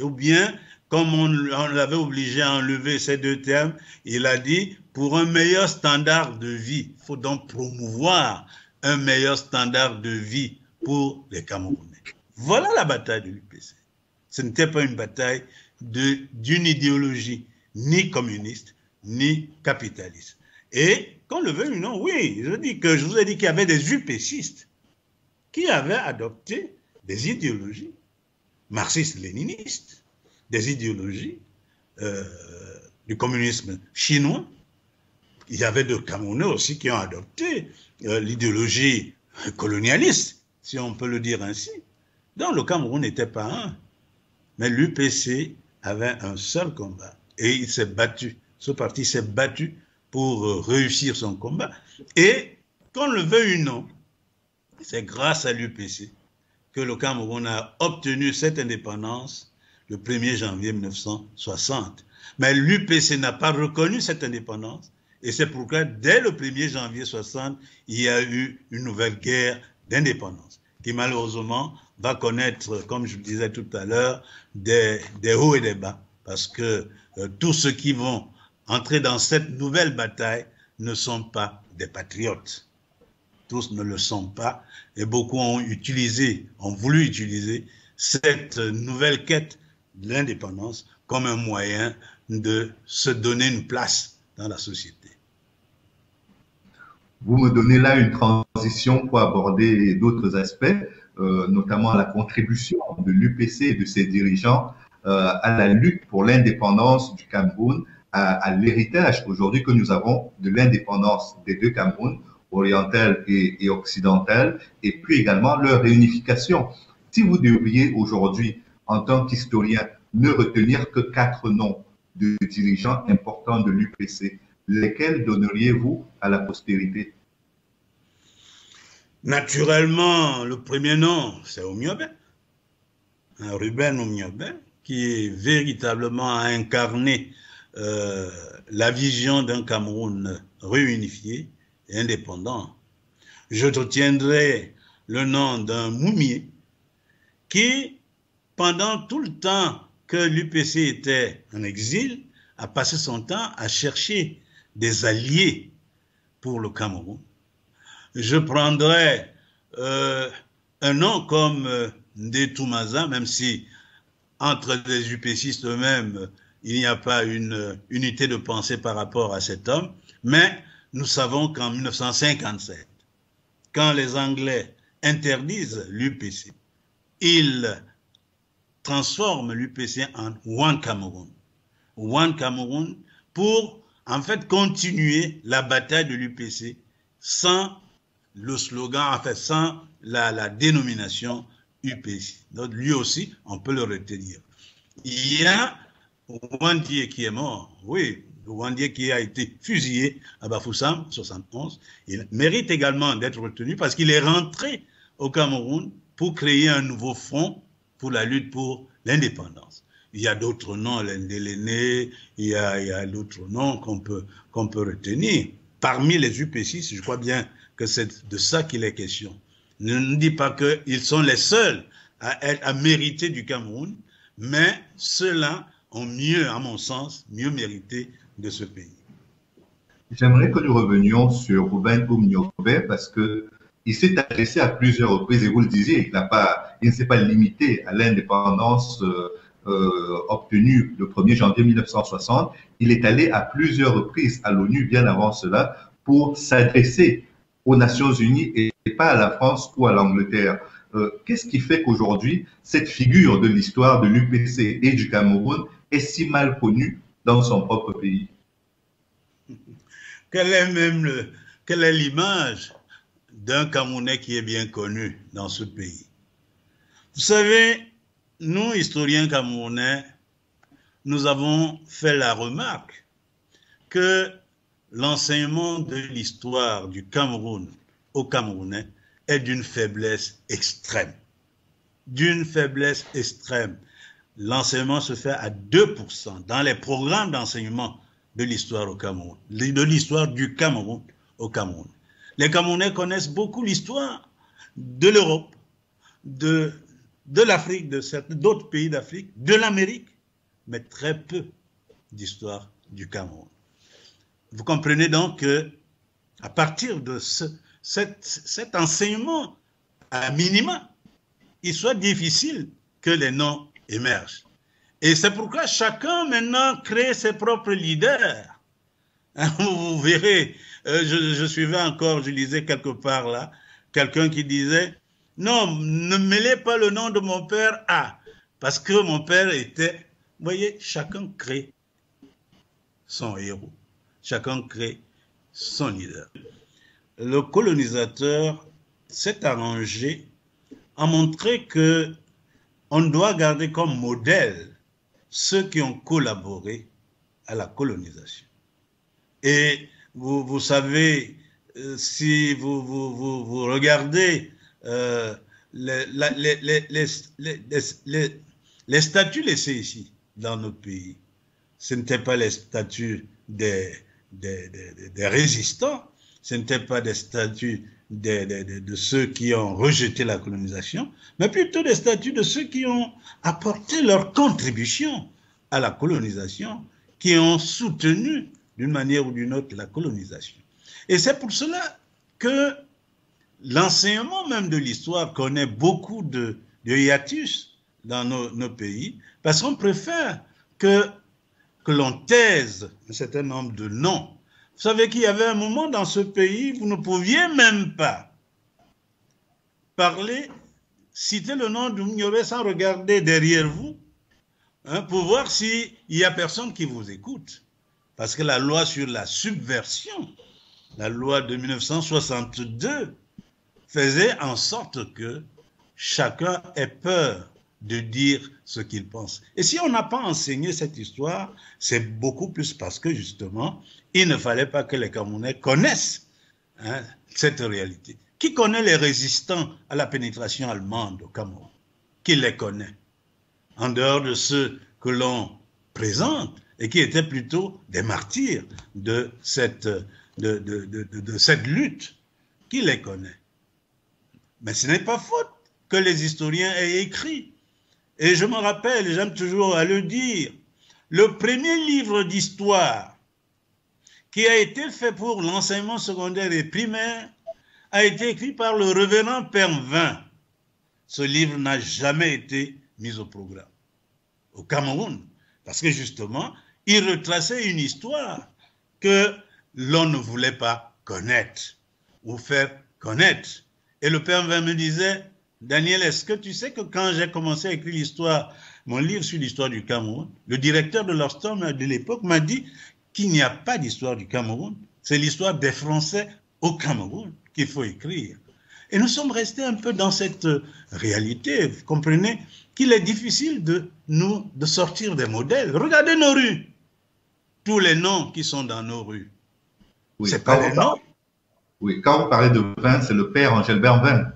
Ou bien, comme on l'avait obligé à enlever ces deux termes, il a dit pour un meilleur standard de vie, il faut donc promouvoir un meilleur standard de vie pour les Camerounais. Voilà la bataille de l'UPC. Ce n'était pas une bataille d'une idéologie ni communiste, ni capitaliste. Et qu'on le veuille ou non, oui, je vous ai dit qu'il y avait des UPCistes qui avaient adopté des idéologies marxistes-léninistes, des idéologies du communisme chinois. Il y avait des Camerounais aussi qui ont adopté l'idéologie colonialiste, si on peut le dire ainsi. Donc le Cameroun n'était pas un. Mais l'UPC avait un seul combat et il s'est battu. Ce parti s'est battu pour réussir son combat. Et qu'on le veuille ou non, c'est grâce à l'UPC que le Cameroun a obtenu cette indépendance le 1er janvier 1960. Mais l'UPC n'a pas reconnu cette indépendance et c'est pourquoi dès le 1er janvier 1960, il y a eu une nouvelle guerre d'indépendance qui malheureusement va connaître, comme je le disais tout à l'heure, des hauts et des bas parce que tous ceux qui vont entrer dans cette nouvelle bataille ne sont pas des patriotes. Tous ne le sont pas et beaucoup ont voulu utiliser cette nouvelle quête de l'indépendance comme un moyen de se donner une place dans la société. Vous me donnez là une transition pour aborder d'autres aspects, notamment la contribution de l'UPC et de ses dirigeants à la lutte pour l'indépendance du Cameroun, à l'héritage aujourd'hui que nous avons de l'indépendance des deux Camerouns, oriental et occidental, et puis également leur réunification. Si vous devriez aujourd'hui, en tant qu'historien, ne retenir que 4 noms de dirigeants importants de l'UPC, lesquels donneriez-vous à la postérité? Naturellement, le premier nom, c'est Omiobé, Ruben Omiobé, qui véritablement a incarné la vision d'un Cameroun réunifié et indépendant. Je retiendrai le nom d'un Moumié qui, pendant tout le temps que l'UPC était en exil, a passé son temps à chercher des alliés pour le Cameroun. Je prendrai un nom comme Ndé-Toumaza, même si entre les UPCistes eux-mêmes, il n'y a pas une unité de pensée par rapport à cet homme, mais nous savons qu'en 1957, quand les Anglais interdisent l'UPC, ils transforment l'UPC en One Cameroun. One Cameroun pour en fait continuer la bataille de l'UPC sans le slogan, en fait sans la dénomination UPC. Donc lui aussi, on peut le retenir. Il y a Ouandie qui est mort, oui, Ouandie qui a été fusillé à Bafoussam, 71. Il mérite également d'être retenu parce qu'il est rentré au Cameroun pour créer un nouveau front pour la lutte pour l'indépendance. Il y a d'autres noms, l'Indéléné, il y a d'autres noms qu'on peut retenir. Parmi les UPC, je crois bien que c'est de ça qu'il est question. Ne nous dis pas qu'ils sont les seuls à mériter du Cameroun, mais ceux-là ont mieux, à mon sens, mieux mérité de ce pays. J'aimerais que nous revenions sur Rouben Oumniobé parce que il s'est adressé à plusieurs reprises, et vous le disiez, il ne s'est pas limité à l'indépendance obtenue le 1er janvier 1960. Il est allé à plusieurs reprises à l'ONU, bien avant cela, pour s'adresser aux Nations Unies et pas à la France ou à l'Angleterre. Qu'est-ce qui fait qu'aujourd'hui, cette figure de l'histoire de l'UPC et du Cameroun est si mal connue dans son propre pays? Quelle est l'image d'un Camerounais qui est bien connu dans ce pays? Vous savez, nous, historiens camerounais, nous avons fait la remarque que l'enseignement de l'histoire du Cameroun aux Camerounais est d'une faiblesse extrême. D'une faiblesse extrême. L'enseignement se fait à 2% dans les programmes d'enseignement de l'histoire au Cameroun, de l'histoire du Cameroun au Cameroun. Les Camerounais connaissent beaucoup l'histoire de l'Europe, de l'Afrique, d'autres pays d'Afrique, de l'Amérique, mais très peu d'histoire du Cameroun. Vous comprenez donc que à partir de cet enseignement à minima, il soit difficile que les noms émergent. Et c'est pourquoi chacun maintenant crée ses propres leaders. Vous verrez, je suivais encore, je lisais quelque part là, quelqu'un qui disait « Non, ne mêlez pas le nom de mon père à, parce que mon père était... » Vous voyez, chacun crée son héros. Chacun crée son leader. Le colonisateur s'est arrangé à montrer que on doit garder comme modèle ceux qui ont collaboré à la colonisation. Et vous savez, si vous regardez les statuts laissés ici dans nos pays, ce n'étaient pas les statuts des résistants, ce n'étaient pas des statuts de ceux qui ont rejeté la colonisation, mais plutôt des statuts de ceux qui ont apporté leur contribution à la colonisation, qui ont soutenu d'une manière ou d'une autre la colonisation. Et c'est pour cela que l'enseignement même de l'histoire connaît beaucoup de hiatus dans nos pays, parce qu'on préfère que l'on taise un certain nombre de noms. Vous savez qu'il y avait un moment dans ce pays, vous ne pouviez même pas parler, citer le nom d'Oumniobé sans regarder derrière vous, pour voir s'il y a personne qui vous écoute. Parce que la loi sur la subversion, la loi de 1962, faisait en sorte que chacun ait peur de dire ce qu'il pense. Et si on n'a pas enseigné cette histoire, c'est beaucoup plus parce que justement, il ne fallait pas que les Camerounais connaissent cette réalité. Qui connaît les résistants à la pénétration allemande au Cameroun? Qui les connaît? En dehors de ceux que l'on présente et qui étaient plutôt des martyrs de cette lutte. Qui les connaît? Mais ce n'est pas faute que les historiens aient écrit. Et je me rappelle, j'aime toujours à le dire, le premier livre d'histoire qui a été fait pour l'enseignement secondaire et primaire a été écrit par le révérend Pervin. Ce livre n'a jamais été mis au programme au Cameroun, parce que justement, il retraçait une histoire que l'on ne voulait pas connaître ou faire connaître. Et le père me disait, Daniel, est-ce que tu sais que quand j'ai commencé à écrire l'histoire, mon livre sur l'histoire du Cameroun, le directeur de l'Orston de l'époque m'a dit qu'il n'y a pas d'histoire du Cameroun, c'est l'histoire des Français au Cameroun qu'il faut écrire. Et nous sommes restés un peu dans cette réalité. Vous comprenez qu'il est difficile de sortir des modèles. Regardez nos rues. Tous les noms qui sont dans nos rues. Oui, c'est pas les noms. Oui, quand vous parlez de Vin, c'est le père Engelbert Vin.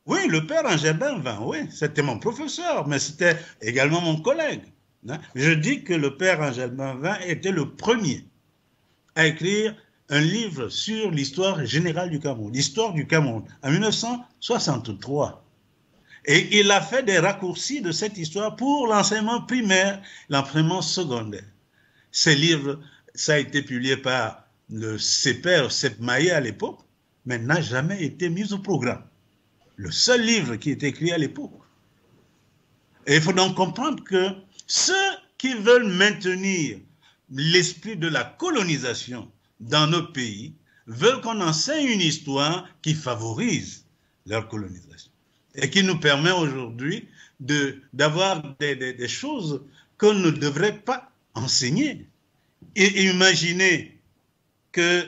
Oui, le père Engelbert Vin, oui. C'était mon professeur, mais c'était également mon collègue. Je dis que le père Engelbert Vin était le premier à écrire un livre sur l'histoire générale du Cameroun, l'histoire du Cameroun, en 1963. Et il a fait des raccourcis de cette histoire pour l'enseignement primaire, l'enseignement secondaire. Ces livres, ça a été publié par le CEPER, CEPMAE à l'époque, mais n'a jamais été mis au programme. Le seul livre qui est écrit à l'époque. Et il faut donc comprendre que ceux qui veulent maintenir l'esprit de la colonisation dans nos pays veulent qu'on enseigne une histoire qui favorise leur colonisation et qui nous permet aujourd'hui d'avoir des choses qu'on ne devrait pas enseigner. Et imaginez que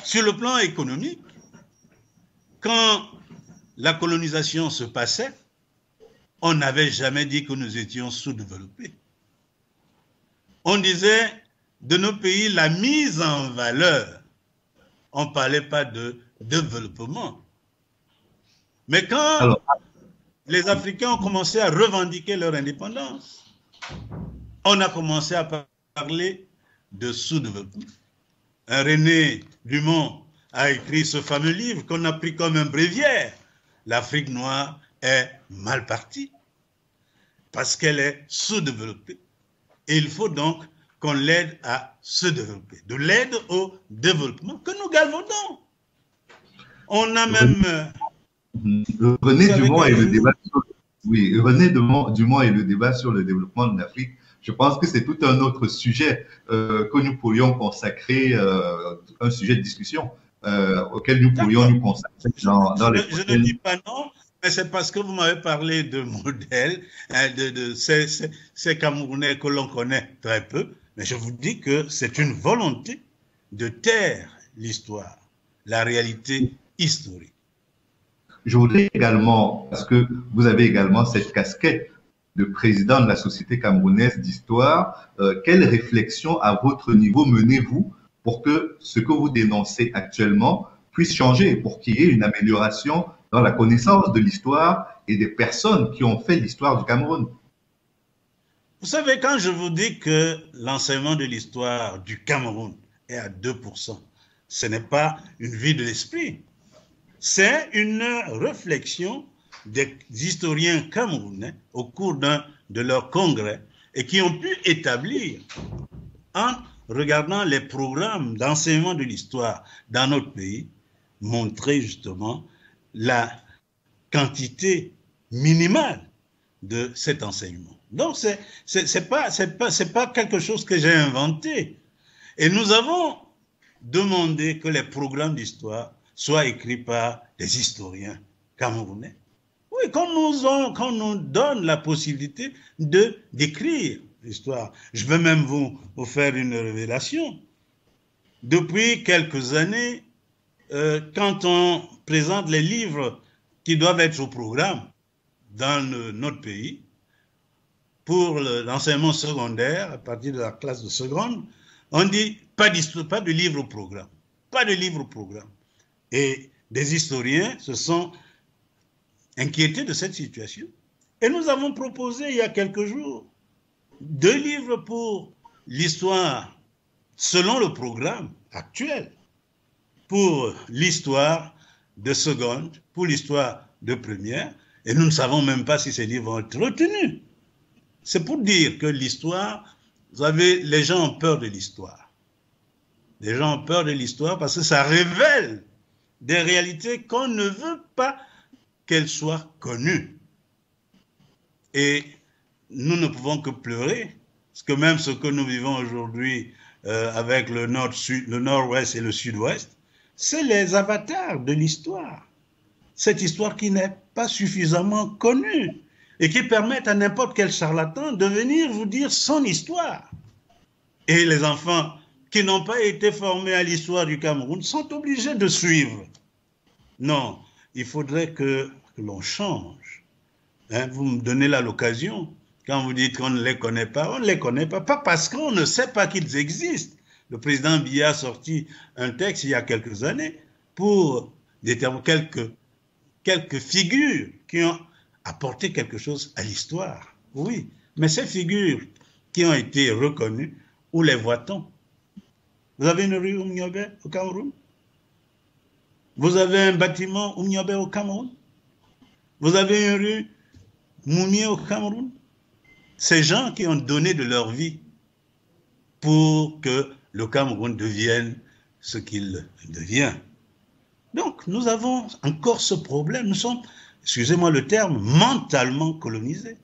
sur le plan économique, quand la colonisation se passait, on n'avait jamais dit que nous étions sous-développés. On disait de nos pays la mise en valeur. On ne parlait pas de développement. Mais quand les Africains ont commencé à revendiquer leur indépendance, on a commencé à parler de sous-développement. René Dumont a écrit ce fameux livre qu'on a pris comme un bréviaire. L'Afrique noire est mal partie parce qu'elle est sous-développée. Et il faut donc qu'on l'aide à se développer. De l'aide au développement que nous galvaudons. On a même... René Dumont et le débat sur... Oui, René Dumont et le débat sur le développement de l'Afrique, je pense que c'est tout un autre sujet que nous pourrions consacrer, un sujet de discussion auquel nous pourrions nous consacrer dans les prochaines... Je ne dis pas non, mais c'est parce que vous m'avez parlé de modèles, de ces Camerounais que l'on connaît très peu, mais je vous dis que c'est une volonté de taire l'histoire, la réalité historique. Je voudrais également, parce que vous avez également cette casquette de président de la Société camerounaise d'histoire, quelle réflexion à votre niveau menez-vous pour que ce que vous dénoncez actuellement puisse changer, pour qu'il y ait une amélioration dans la connaissance de l'histoire et des personnes qui ont fait l'histoire du Cameroun? Vous savez, quand je vous dis que l'enseignement de l'histoire du Cameroun est à 2%, ce n'est pas une vue de l'esprit. C'est une réflexion des historiens camerounais au cours de leur congrès et qui ont pu établir, en regardant les programmes d'enseignement de l'histoire dans notre pays, montrer justement la quantité minimale de cet enseignement. Donc, c'est pas quelque chose que j'ai inventé. Et nous avons demandé que les programmes d'histoire soient écrits par des historiens camerounais. Oui, qu'on nous donne la possibilité d'écrire l'histoire. Je vais même vous faire une révélation. Depuis quelques années, quand on présente les livres qui doivent être au programme dans notre pays, pour l'enseignement secondaire, à partir de la classe de seconde, on dit pas de livre au programme. Pas de livre au programme. Et des historiens se sont inquiétés de cette situation. Et nous avons proposé il y a quelques jours 2 livres pour l'histoire selon le programme actuel, pour l'histoire de seconde, pour l'histoire de première, et nous ne savons même pas si ces livres vont être retenus. C'est pour dire que l'histoire, vous savez, les gens ont peur de l'histoire. Les gens ont peur de l'histoire parce que ça révèle des réalités qu'on ne veut pas qu'elles soient connues. Et nous ne pouvons que pleurer, parce que même ce que nous vivons aujourd'hui avec le nord-sud, le nord-ouest et le sud-ouest, c'est les avatars de l'histoire. Cette histoire qui n'est pas suffisamment connue et qui permet à n'importe quel charlatan de venir vous dire son histoire. Et les enfants qui n'ont pas été formés à l'histoire du Cameroun sont obligés de suivre. Non, il faudrait que l'on change. Hein, vous me donnez là l'occasion. Quand vous dites qu'on ne les connaît pas, on ne les connaît pas. Pas parce qu'on ne sait pas qu'ils existent. Le président Biya a sorti un texte il y a quelques années pour déterminer quelques figures qui ont apporté quelque chose à l'histoire. Oui, mais ces figures qui ont été reconnues, où les voit-on? Vous avez une rue Oumniobé au Cameroun? Vous avez un bâtiment Oumniobé au Cameroun? Vous avez une rue Mounier au Cameroun? Ces gens qui ont donné de leur vie pour que le Cameroun devienne ce qu'il devient. Donc, nous avons encore ce problème. Nous sommes, excusez-moi le terme, mentalement colonisés.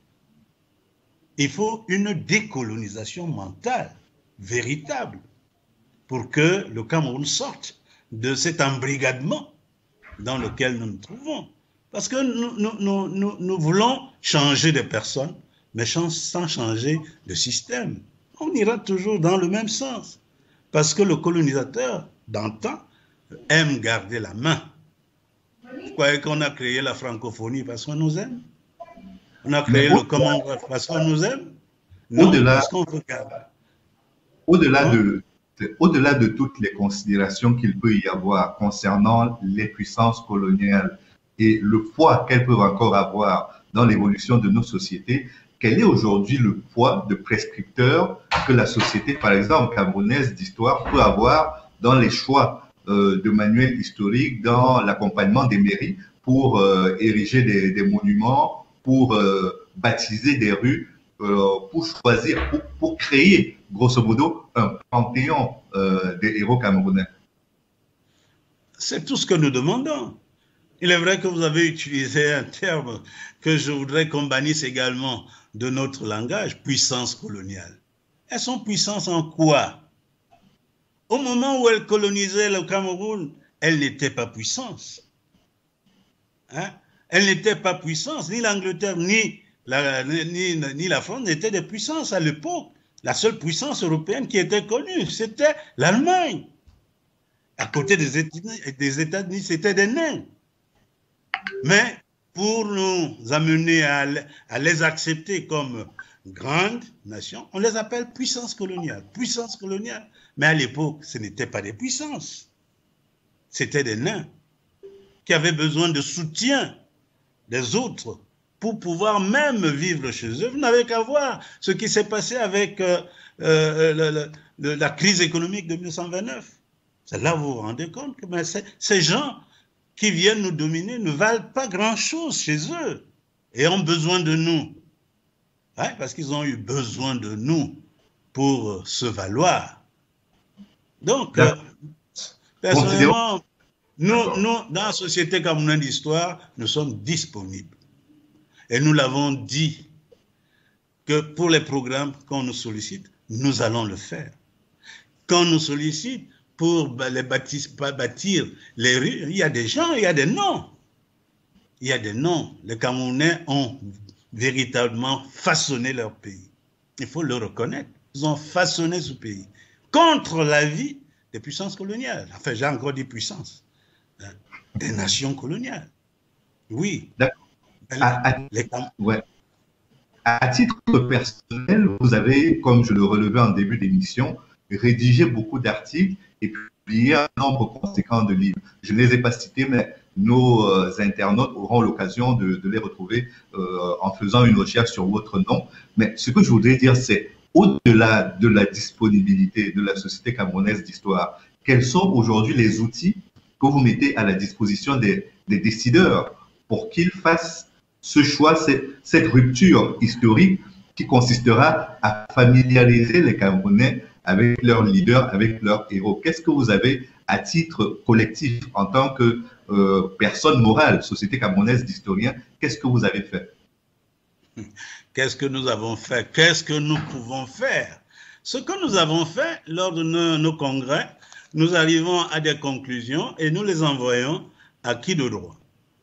Il faut une décolonisation mentale, véritable, pour que le Cameroun sorte de cet embrigadement dans lequel nous nous trouvons. Parce que nous voulons changer de personnes, mais sans changer de système. On ira toujours dans le même sens. Parce que le colonisateur, d'antan, aime garder la main. Vous croyez qu'on a créé la francophonie parce qu'on nous aime? On a créé le Commonwealth parce qu'on nous aime? Non, parce qu'on veut garder. Au-delà de toutes les considérations qu'il peut y avoir concernant les puissances coloniales et le poids qu'elles peuvent encore avoir dans l'évolution de nos sociétés, quel est aujourd'hui le poids de prescripteur que la société, par exemple camerounaise d'histoire, peut avoir dans les choix de manuels historiques, dans l'accompagnement des mairies pour ériger des monuments, pour baptiser des rues, pour choisir, pour créer, grosso modo, un panthéon des héros camerounais? C'est tout ce que nous demandons. Il est vrai que vous avez utilisé un terme que je voudrais qu'on bannisse également de notre langage, puissance coloniale. Elles sont puissances en quoi? Au moment où elles colonisaient le Cameroun, elles n'étaient pas puissance. Hein? Elles n'étaient pas puissance, ni l'Angleterre, ni la France n'étaient des puissances à l'époque. La seule puissance européenne qui était connue, c'était l'Allemagne. À côté des États-Unis, c'était des nains. Mais pour nous amener à les accepter comme grandes nations, on les appelle puissances coloniales. Puissances coloniales. Mais à l'époque, ce n'étaient pas des puissances. C'était des nains qui avaient besoin de soutien des autres pour pouvoir même vivre chez eux. Vous n'avez qu'à voir ce qui s'est passé avec la crise économique de 1929. C'est là où vous vous rendez compte que ces gens qui viennent nous dominer ne valent pas grand-chose chez eux et ont besoin de nous. Ouais, parce qu'ils ont eu besoin de nous pour se valoir. Donc, personnellement, nous, dans la société camerounaise d'histoire, nous sommes disponibles. Et nous l'avons dit que pour les programmes qu'on nous sollicite, nous allons le faire. Quand on nous sollicite pour bâtir les rues, il y a des gens, il y a des noms. Il y a des noms. Les Camerounais ont véritablement façonné leur pays. Il faut le reconnaître. Ils ont façonné ce pays contre l'avis des puissances coloniales. Enfin, j'ai encore dit puissances. Des nations coloniales. Oui. À titre personnel, vous avez, comme je le relevais en début d'émission, rédigé beaucoup d'articles et publié un nombre conséquent de livres. Je ne les ai pas cités, mais nos internautes auront l'occasion de les retrouver en faisant une recherche sur votre nom. Mais ce que je voudrais dire, c'est au-delà de la disponibilité de la Société camerounaise d'histoire, quels sont aujourd'hui les outils que vous mettez à la disposition des décideurs pour qu'ils fassent ce choix, cette rupture historique qui consistera à familiariser les Camerounais avec leurs leaders, avec leurs héros? Qu'est-ce que vous avez à titre collectif en tant que personne morale, Société camerounaise d'historiens, qu'est-ce que vous avez fait? Qu'est-ce que nous avons fait? Qu'est-ce que nous pouvons faire? Ce que nous avons fait lors de nos congrès, nous arrivons à des conclusions et nous les envoyons à qui de droit,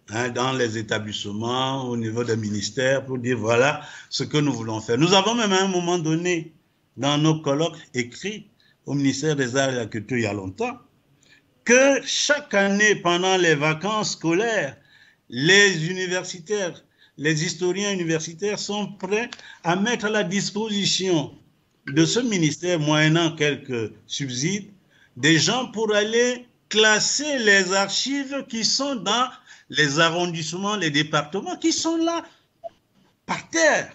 hein, dans les établissements, au niveau des ministères, pour dire voilà ce que nous voulons faire. Nous avons même à un moment donné, dans nos colloques, écrit au ministère des Arts et de la Culture il y a longtemps, que chaque année, pendant les vacances scolaires, les universitaires, les historiens universitaires sont prêts à mettre à la disposition de ce ministère, moyennant quelques subsides, des gens pour aller classer les archives qui sont dans les arrondissements, les départements, qui sont là, par terre.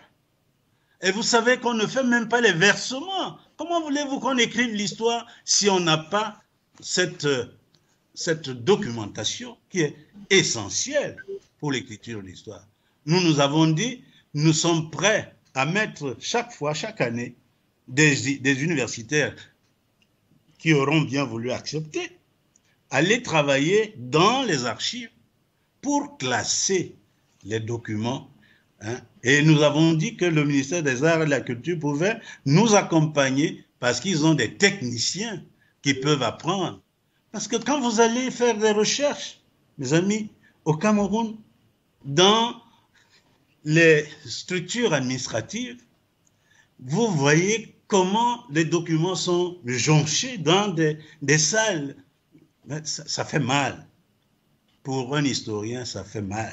Et vous savez qu'on ne fait même pas les versements. Comment voulez-vous qu'on écrive l'histoire si on n'a pas cette documentation qui est essentielle pour l'écriture de l'histoire? Nous avons dit, nous sommes prêts à mettre chaque fois, chaque année, des universitaires qui auront bien voulu accepter, aller travailler dans les archives pour classer les documents. Hein. Et nous avons dit que le ministère des Arts et de la Culture pouvait nous accompagner parce qu'ils ont des techniciens qui peuvent apprendre. Parce que quand vous allez faire des recherches, mes amis, au Cameroun, dans les structures administratives, vous voyez comment les documents sont jonchés dans des salles. Ça fait mal. Pour un historien, ça fait mal.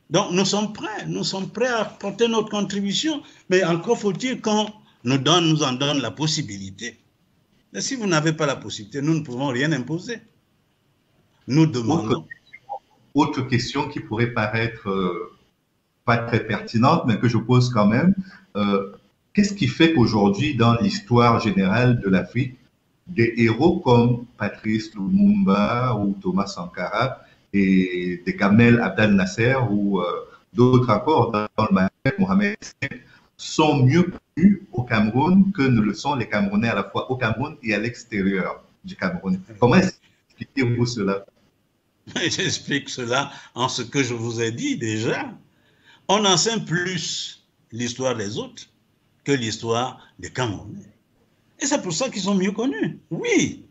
Donc nous sommes prêts à apporter notre contribution, mais encore faut-il qu'on nous en donne la possibilité. Mais si vous n'avez pas la possibilité, nous ne pouvons rien imposer. Nous demandons. Autre question qui pourrait paraître pas très pertinente, mais que je pose quand même. Qu'est-ce qui fait qu'aujourd'hui, dans l'histoire générale de l'Afrique, des héros comme Patrice Lumumba ou Thomas Sankara et des Gamal Abdel Nasser ou d'autres encore dans le Maghreb, Mohamed V, sont mieux connus au Cameroun que ne le sont les Camerounais à la fois au Cameroun et à l'extérieur du Cameroun? Comment expliquez-vous cela? J'explique cela en ce que je vous ai dit déjà. On enseigne plus l'histoire des autres que l'histoire des Camerounais. Et c'est pour ça qu'ils sont mieux connus. Oui,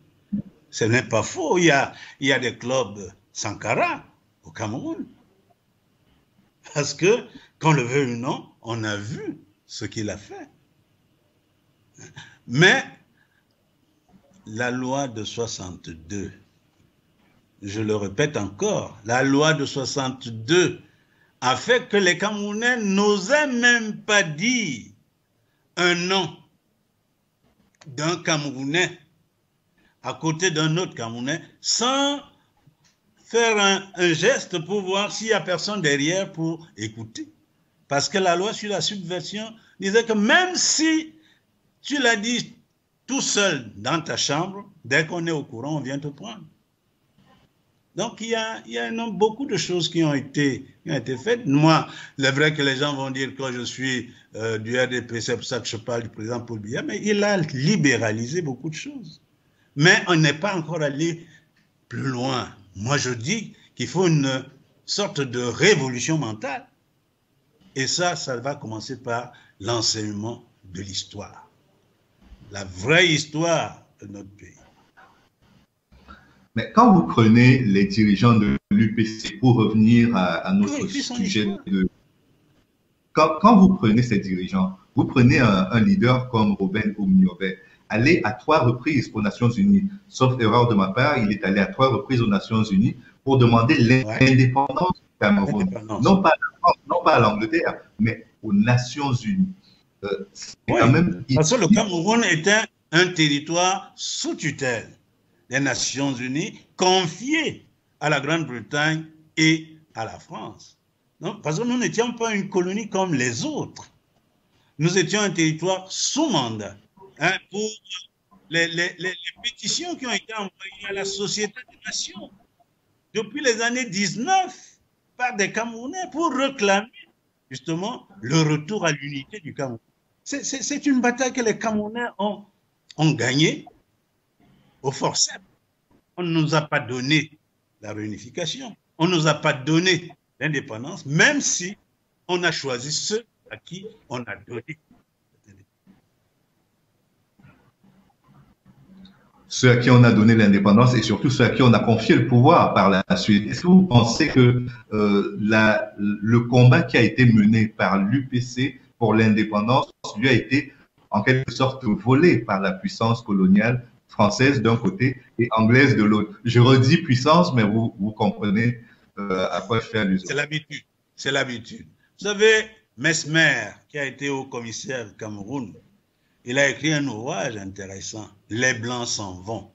ce n'est pas faux. Il y a des clubs Sankara au Cameroun. Parce que, qu'on le veuille ou non, on a vu ce qu'il a fait. Mais la loi de 62, je le répète encore, la loi de 62 a fait que les Camerounais n'osaient même pas dire un nom d'un Camerounais à côté d'un autre Camerounais sans faire un geste pour voir s'il n'y a personne derrière pour écouter. Parce que la loi sur la subversion disait que même si tu l'as dit tout seul dans ta chambre, dès qu'on est au courant, on vient te prendre. Donc, il y a beaucoup de choses qui ont été faites. Moi, c'est vrai que les gens vont dire que je suis du RDP, c'est pour ça que je parle du président Paul Biya, mais il a libéralisé beaucoup de choses. Mais on n'est pas encore allé plus loin. Moi, je dis qu'il faut une sorte de révolution mentale. Et ça va commencer par l'enseignement de l'histoire. La vraie histoire de notre pays. Mais quand vous prenez les dirigeants de l'UPC, pour revenir à notre sujet, quand vous prenez ces dirigeants, vous prenez un leader comme Robert Oumniobé, allé à 3 reprises aux Nations Unies, sauf erreur de ma part, il est allé à 3 reprises aux Nations Unies pour demander l'indépendance du Cameroun. Non pas à l'Angleterre, mais aux Nations Unies. Quand même... Parce que le Cameroun était un territoire sous tutelle des Nations Unies, confié à la Grande-Bretagne et à la France. Non, parce que nous n'étions pas une colonie comme les autres. Nous étions un territoire sous mandat. Hein, pour les pétitions qui ont été envoyées à la Société des Nations depuis les années 19 par des Camerounais pour réclamer justement le retour à l'unité du Cameroun. C'est une bataille que les Camerounais ont gagnée au forceps. On ne nous a pas donné la réunification, on ne nous a pas donné l'indépendance, même si on a choisi ceux à qui on a donné. ceux à qui on a donné l'indépendance et surtout ceux à qui on a confié le pouvoir par la suite. Est-ce que vous pensez que le combat qui a été mené par l'UPC pour l'indépendance lui a été en quelque sorte volé par la puissance coloniale française d'un côté et anglaise de l'autre? Je redis puissance, mais vous comprenez à quoi je fais allusion. C'est l'habitude. C'est l'habitude. Vous savez, Mesmer, qui a été haut commissaire du Cameroun, il a écrit un ouvrage intéressant, Les Blancs s'en vont.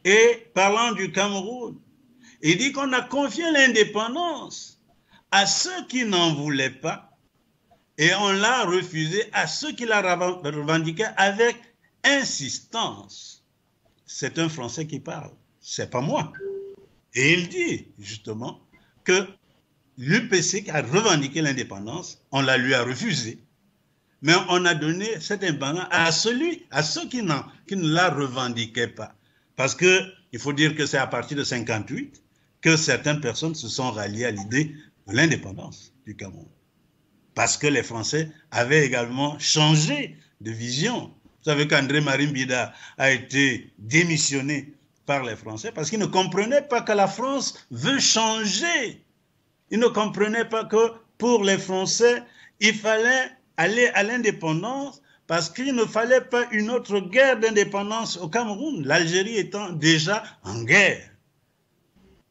Et parlant du Cameroun, il dit qu'on a confié l'indépendance à ceux qui n'en voulaient pas et on l'a refusé à ceux qui la revendiquaient avec insistance. C'est un Français qui parle, c'est pas moi. Et il dit justement que l'UPC qui a revendiqué l'indépendance, on la lui a refusé. Mais on a donné cette indépendance à ceux qui ne la revendiquaient pas. Parce qu'il faut dire que c'est à partir de 1958 que certaines personnes se sont ralliées à l'idée de l'indépendance du Cameroun. Parce que les Français avaient également changé de vision. Vous savez qu'André Marine Bida a été démissionné par les Français parce qu'ils ne comprenaient pas que la France veut changer. Ils ne comprenaient pas que pour les Français, il fallait aller à l'indépendance parce qu'il ne fallait pas une autre guerre d'indépendance au Cameroun, l'Algérie étant déjà en guerre.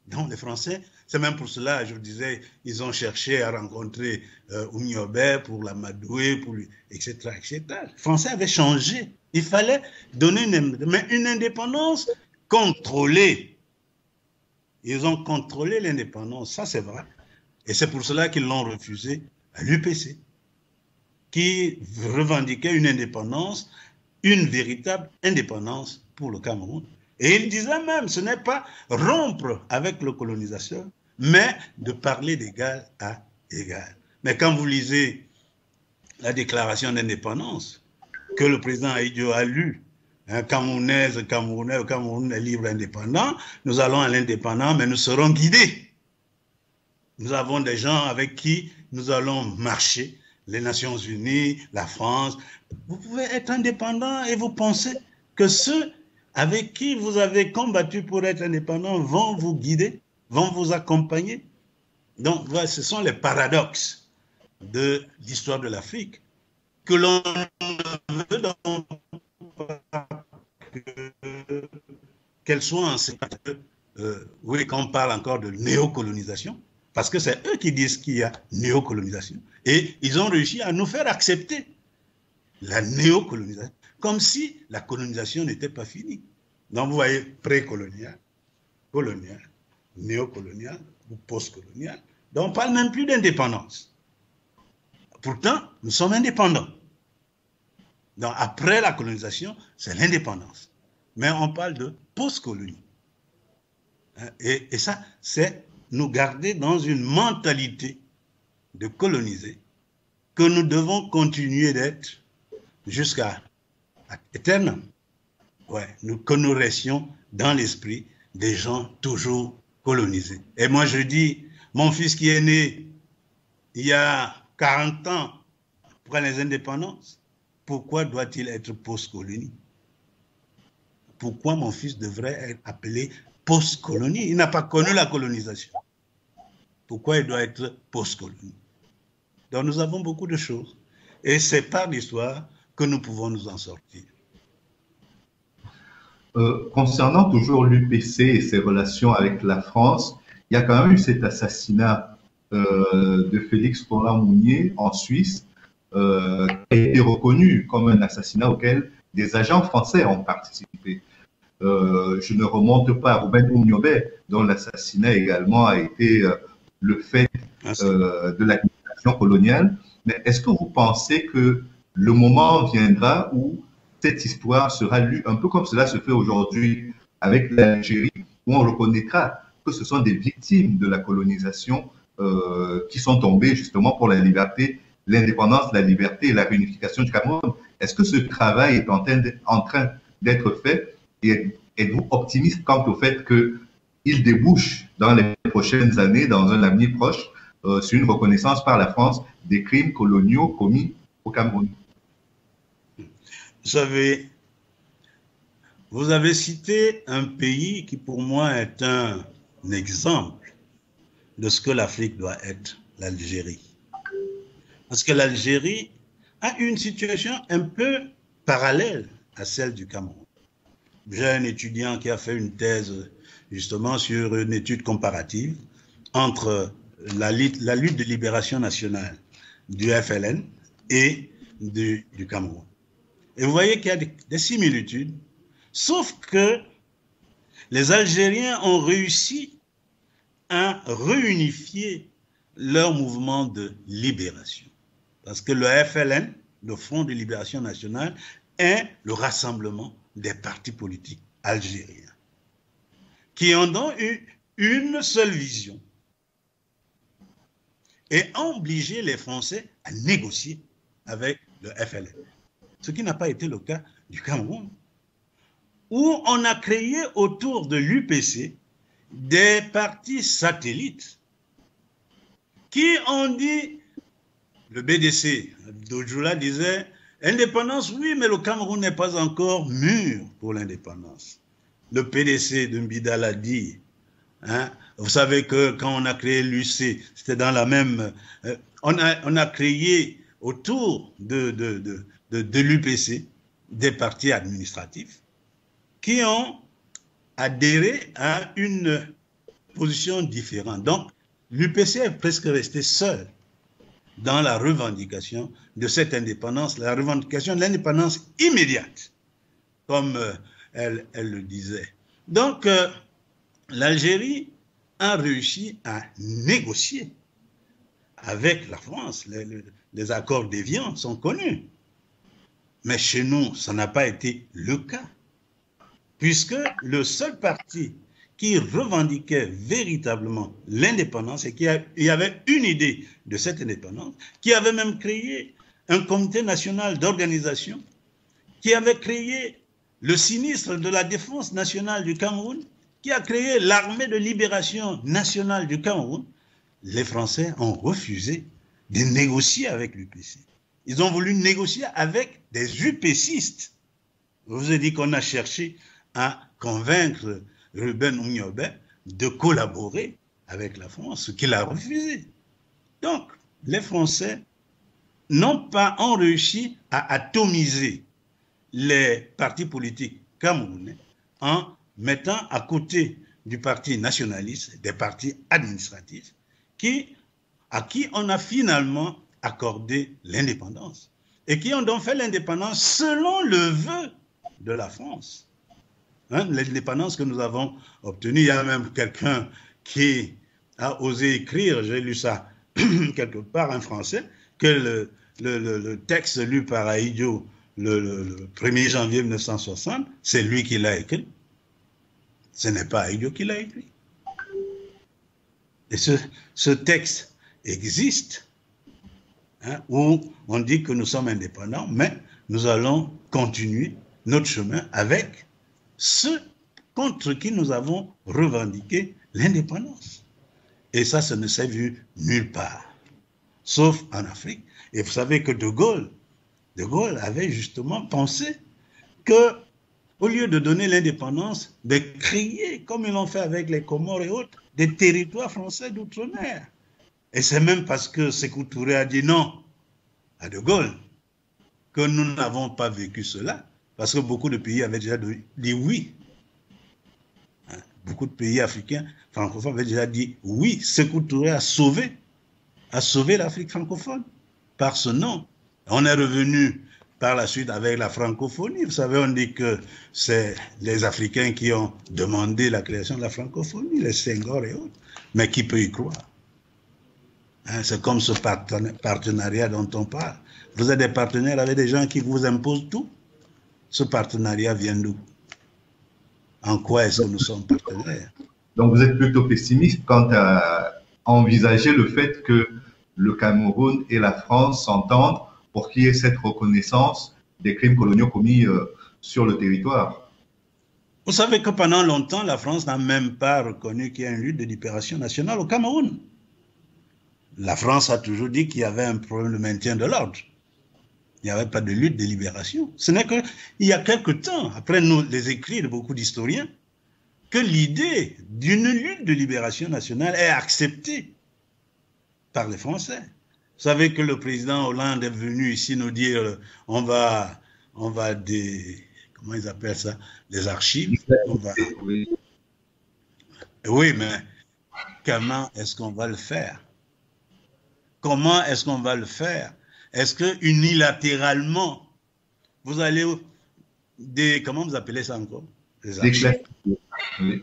Donc les Français, c'est même pour cela, je vous disais, ils ont cherché à rencontrer Oumniobé pour l'amadouer, etc., etc. Les Français avaient changé. Il fallait donner une indépendance contrôlée. Ils ont contrôlé l'indépendance, ça c'est vrai. Et c'est pour cela qu'ils l'ont refusé à l'UPC, qui revendiquait une indépendance, une véritable indépendance pour le Cameroun. Et il disait même, ce n'est pas rompre avec le colonisateur, mais de parler d'égal à égal. Mais quand vous lisez la déclaration d'indépendance que le président Ahidjo a lue, Camerounais, le Cameroun est libre et indépendant, nous allons à l'indépendant, mais nous serons guidés. Nous avons des gens avec qui nous allons marcher, les Nations Unies, la France. Vous pouvez être indépendant et vous pensez que ceux avec qui vous avez combattu pour être indépendant vont vous guider, vont vous accompagner. Donc, voilà, ce sont les paradoxes de l'histoire de l'Afrique que l'on ne veut donc pas qu'elle soit enseignée. Oui, quand on parle encore de néocolonisation, parce que c'est eux qui disent qu'il y a néocolonisation. Et ils ont réussi à nous faire accepter la néocolonisation, comme si la colonisation n'était pas finie. Donc vous voyez, précolonial, colonial, néocolonial ou postcolonial. Donc on ne parle même plus d'indépendance. Pourtant, nous sommes indépendants. Donc après la colonisation, c'est l'indépendance. Mais on parle de postcolonie. Et ça, c'est nous garder dans une mentalité de coloniser que nous devons continuer d'être jusqu'à éternellement. Ouais, que nous restions dans l'esprit des gens toujours colonisés. Et moi je dis, mon fils qui est né il y a 40 ans après les indépendances, pourquoi doit-il être post-colonie? Pourquoi mon fils devrait être appelé post-colonie? Il n'a pas connu la colonisation. Pourquoi il doit être post-colonie? Donc nous avons beaucoup de choses. Et c'est par l'histoire que nous pouvons nous en sortir. Concernant toujours l'UPC et ses relations avec la France, il y a quand même eu cet assassinat de Félix Paulin-Mounier en Suisse, qui a été reconnu comme un assassinat auquel des agents français ont participé. Je ne remonte pas à Rouben Oumniobé, dont l'assassinat également a été le fait de l'administration coloniale. Mais est-ce que vous pensez que le moment viendra où cette histoire sera lue un peu comme cela se fait aujourd'hui avec l'Algérie, où on reconnaîtra que ce sont des victimes de la colonisation qui sont tombées justement pour la liberté, l'indépendance, la liberté et la réunification du Cameroun? Est-ce que ce travail est en train d'être fait? Et êtes-vous optimiste quant au fait qu'il débouche dans les prochaines années, dans un avenir proche, sur une reconnaissance par la France des crimes coloniaux commis au Cameroun? Vous savez, vous avez cité un pays qui pour moi est un exemple de ce que l'Afrique doit être, l'Algérie. Parce que l'Algérie a une situation un peu parallèle à celle du Cameroun. J'ai un étudiant qui a fait une thèse justement sur une étude comparative entre la lutte de libération nationale du FLN et du Cameroun. Et vous voyez qu'il y a des similitudes, sauf que les Algériens ont réussi à réunifier leur mouvement de libération. Parce que le FLN, le Front de Libération Nationale, est le rassemblement des partis politiques algériens, qui ont donc eu une seule vision et ont obligé les Français à négocier avec le FLN. Ce qui n'a pas été le cas du Cameroun, où on a créé autour de l'UPC des partis satellites qui ont dit, le BDC, Dojula disait, indépendance, oui, mais le Cameroun n'est pas encore mûr pour l'indépendance. Le PDC de Mbida l'a dit. Hein? Vous savez que quand on a créé l'UC, c'était dans la même... on a créé autour de l'UPC des partis administratifs qui ont adhéré à une position différente. Donc, l'UPC est presque resté seul dans la revendication de cette indépendance, la revendication de l'indépendance immédiate, comme elle le disait. Donc, l'Algérie a réussi à négocier avec la France. Les accords d'Évian sont connus. Mais chez nous, ça n'a pas été le cas, puisque le seul parti qui revendiquait véritablement l'indépendance et qui avait une idée de cette indépendance, qui avait même créé un comité national d'organisation, qui avait créé le sinistre de la défense nationale du Cameroun, qui a créé l'armée de libération nationale du Cameroun, les Français ont refusé de négocier avec l'UPC. Ils ont voulu négocier avec des UPCistes. Je vous ai dit qu'on a cherché à convaincre Ruben Ouniobé de collaborer avec la France, ce qu'il a refusé. Donc, les Français ont réussi à atomiser les partis politiques camerounais en mettant à côté du parti nationaliste des partis administratifs à qui on a finalement accordé l'indépendance et qui ont donc fait l'indépendance selon le vœu de la France. Hein, l'indépendance que nous avons obtenue, il y a même quelqu'un qui a osé écrire, j'ai lu ça quelque part en français, que le texte lu par Ahidjo le 1er janvier 1960, c'est lui qui l'a écrit. Ce n'est pas Ahidjo qui l'a écrit. Et ce texte existe, hein, où on dit que nous sommes indépendants, mais nous allons continuer notre chemin avec ceux contre qui nous avons revendiqué l'indépendance. Et ça ne s'est vu nulle part, sauf en Afrique. Et vous savez que De Gaulle avait justement pensé que, au lieu de donner l'indépendance, de créer, comme ils l'ont fait avec les Comores et autres, des territoires français d'outre-mer. Et c'est même parce que Sékou Touré a dit non à De Gaulle que nous n'avons pas vécu cela, parce que beaucoup de pays avaient déjà dit oui. Beaucoup de pays africains francophones avaient déjà dit oui. Sékou Touré a sauvé l'Afrique francophone par ce nom. On est revenu par la suite avec la francophonie. Vous savez, on dit que c'est les Africains qui ont demandé la création de la francophonie, les Senghor et autres. Mais qui peut y croire? Hein, c'est comme ce partenariat dont on parle. Vous êtes des partenaires avec des gens qui vous imposent tout. Ce partenariat vient d'où? En quoi est-ce que nous sommes partenaires? Donc vous êtes plutôt pessimiste quant à envisager le fait que le Cameroun et la France s'entendent pour qu'il y ait cette reconnaissance des crimes coloniaux commis sur le territoire. Vous savez que pendant longtemps, la France n'a même pas reconnu qu'il y a une lutte de libération nationale au Cameroun. La France a toujours dit qu'il y avait un problème de maintien de l'ordre. Il n'y avait pas de lutte de libération. Ce n'est qu'il y a quelque temps, après les écrits de beaucoup d'historiens, que l'idée d'une lutte de libération nationale est acceptée par les Français. Vous savez que le président Hollande est venu ici nous dire on va comment ils appellent ça, des archives. Oui, mais comment est-ce qu'on va le faire? Comment est-ce qu'on va le faire? Est-ce que unilatéralement, vous allez comment vous appelez ça encore? Des archives. Oui.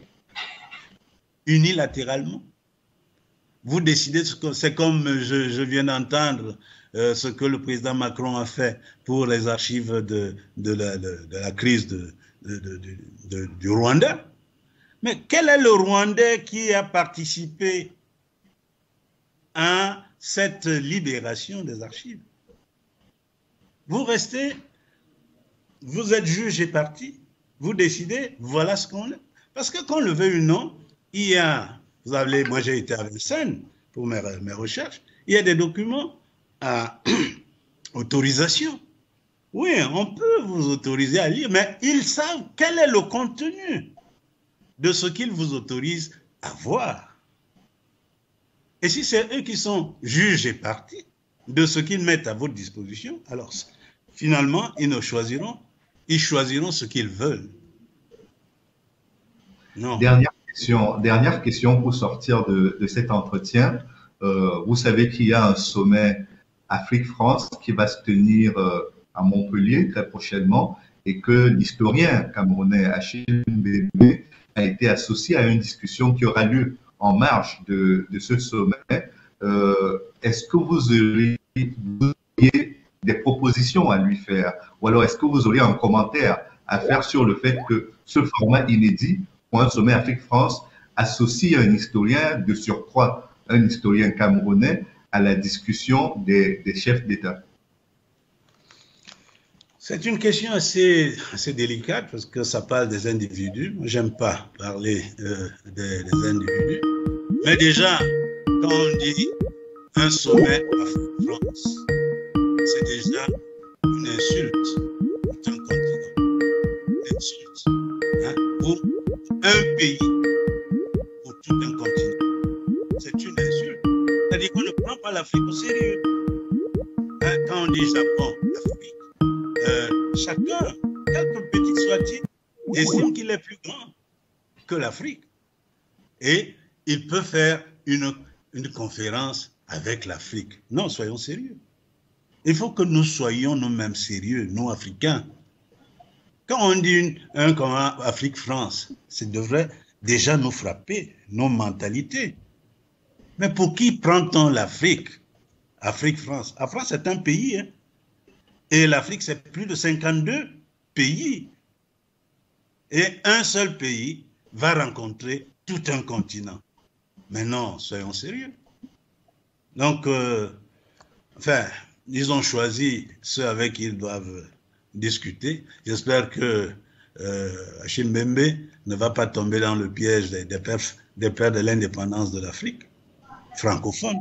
Unilatéralement. Vous décidez, c'est comme je viens d'entendre ce que le président Macron a fait pour les archives de la crise du Rwanda. Mais quel est le Rwandais qui a participé à cette libération des archives? Vous restez, vous êtes juge et parti, vous décidez, voilà ce qu'on est. Parce que qu'on le veuille ou non, il y a, vous avez, moi j'ai été à Vincennes pour mes recherches, il y a des documents à autorisation. Oui, on peut vous autoriser à lire, mais ils savent quel est le contenu de ce qu'ils vous autorisent à voir. Et si c'est eux qui sont juges et partis de ce qu'ils mettent à votre disposition, alors finalement, ils choisiront ce qu'ils veulent. Non. Dernière question pour sortir de cet entretien. Vous savez qu'il y a un sommet Afrique-France qui va se tenir à Montpellier très prochainement et que l'historien camerounais Achille Mbembe a été associé à une discussion qui aura lieu en marge de ce sommet. Est-ce que vous auriez des propositions à lui faire? Ou alors est-ce que vous auriez un commentaire à faire sur le fait que ce format inédit pour un sommet Afrique-France associe un historien de surcroît, un historien camerounais, à la discussion des chefs d'État? C'est une question assez délicate parce que ça parle des individus. Moi, j'aime pas parler des individus. Mais déjà, quand on dit un sommet Afrique-France, c'est déjà une insulte pour un continent. Une insulte. Hein, pour un pays, pour tout un continent. C'est une insulte. C'est-à-dire qu'on ne prend pas l'Afrique au sérieux. Hein, quand on dit Japon, Afrique, chacun, quelque petit soit-il, estime qu'il est plus grand que l'Afrique. Et il peut faire une conférence avec l'Afrique. Non, soyons sérieux. Il faut que nous soyons nous-mêmes sérieux, nous, Africains. Quand on dit un comment Afrique-France, ça devrait déjà nous frapper, nos mentalités. Mais pour qui prend-on l'Afrique? Afrique-France. La France est un pays, hein? Et l'Afrique, c'est plus de 52 pays. Et un seul pays va rencontrer tout un continent. Mais non, soyons sérieux. Donc, enfin, ils ont choisi ceux avec qui ils doivent discuter. J'espère que Achille Mbembe ne va pas tomber dans le piège des pères de l'indépendance de l'Afrique francophone.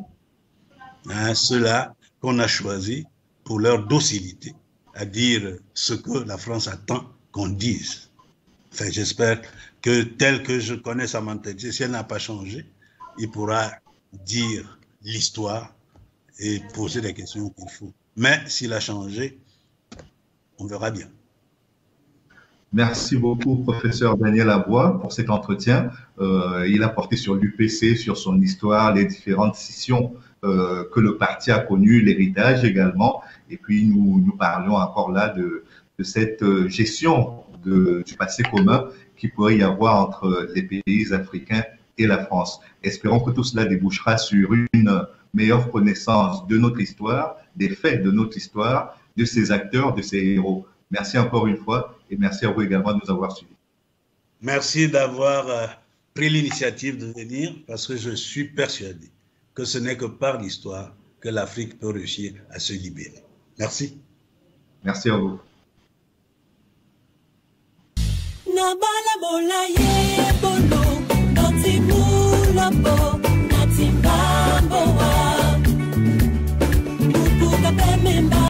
Hein, ceux-là qu'on a choisis pour leur docilité à dire ce que la France attend qu'on dise. Enfin, j'espère que tel que je connais sa mentalité, si elle n'a pas changé, il pourra dire l'histoire et poser les questions qu'il faut. Mais s'il a changé, on verra bien. Merci beaucoup, professeur Daniel Aboua, pour cet entretien. Il a porté sur l'UPC, sur son histoire, les différentes scissions que le parti a connues, l'héritage également. Et puis, nous parlons encore là de cette gestion du passé commun qu'il pourrait y avoir entre les pays africains et la France. Espérons que tout cela débouchera sur une meilleure connaissance de notre histoire, des faits de notre histoire, de ses acteurs, de ses héros. Merci encore une fois et merci à vous également de nous avoir suivis. Merci d'avoir pris l'initiative de venir parce que je suis persuadé que ce n'est que par l'histoire que l'Afrique peut réussir à se libérer. Merci. Merci à vous. Nabala bola ye bono, danti mou la bo.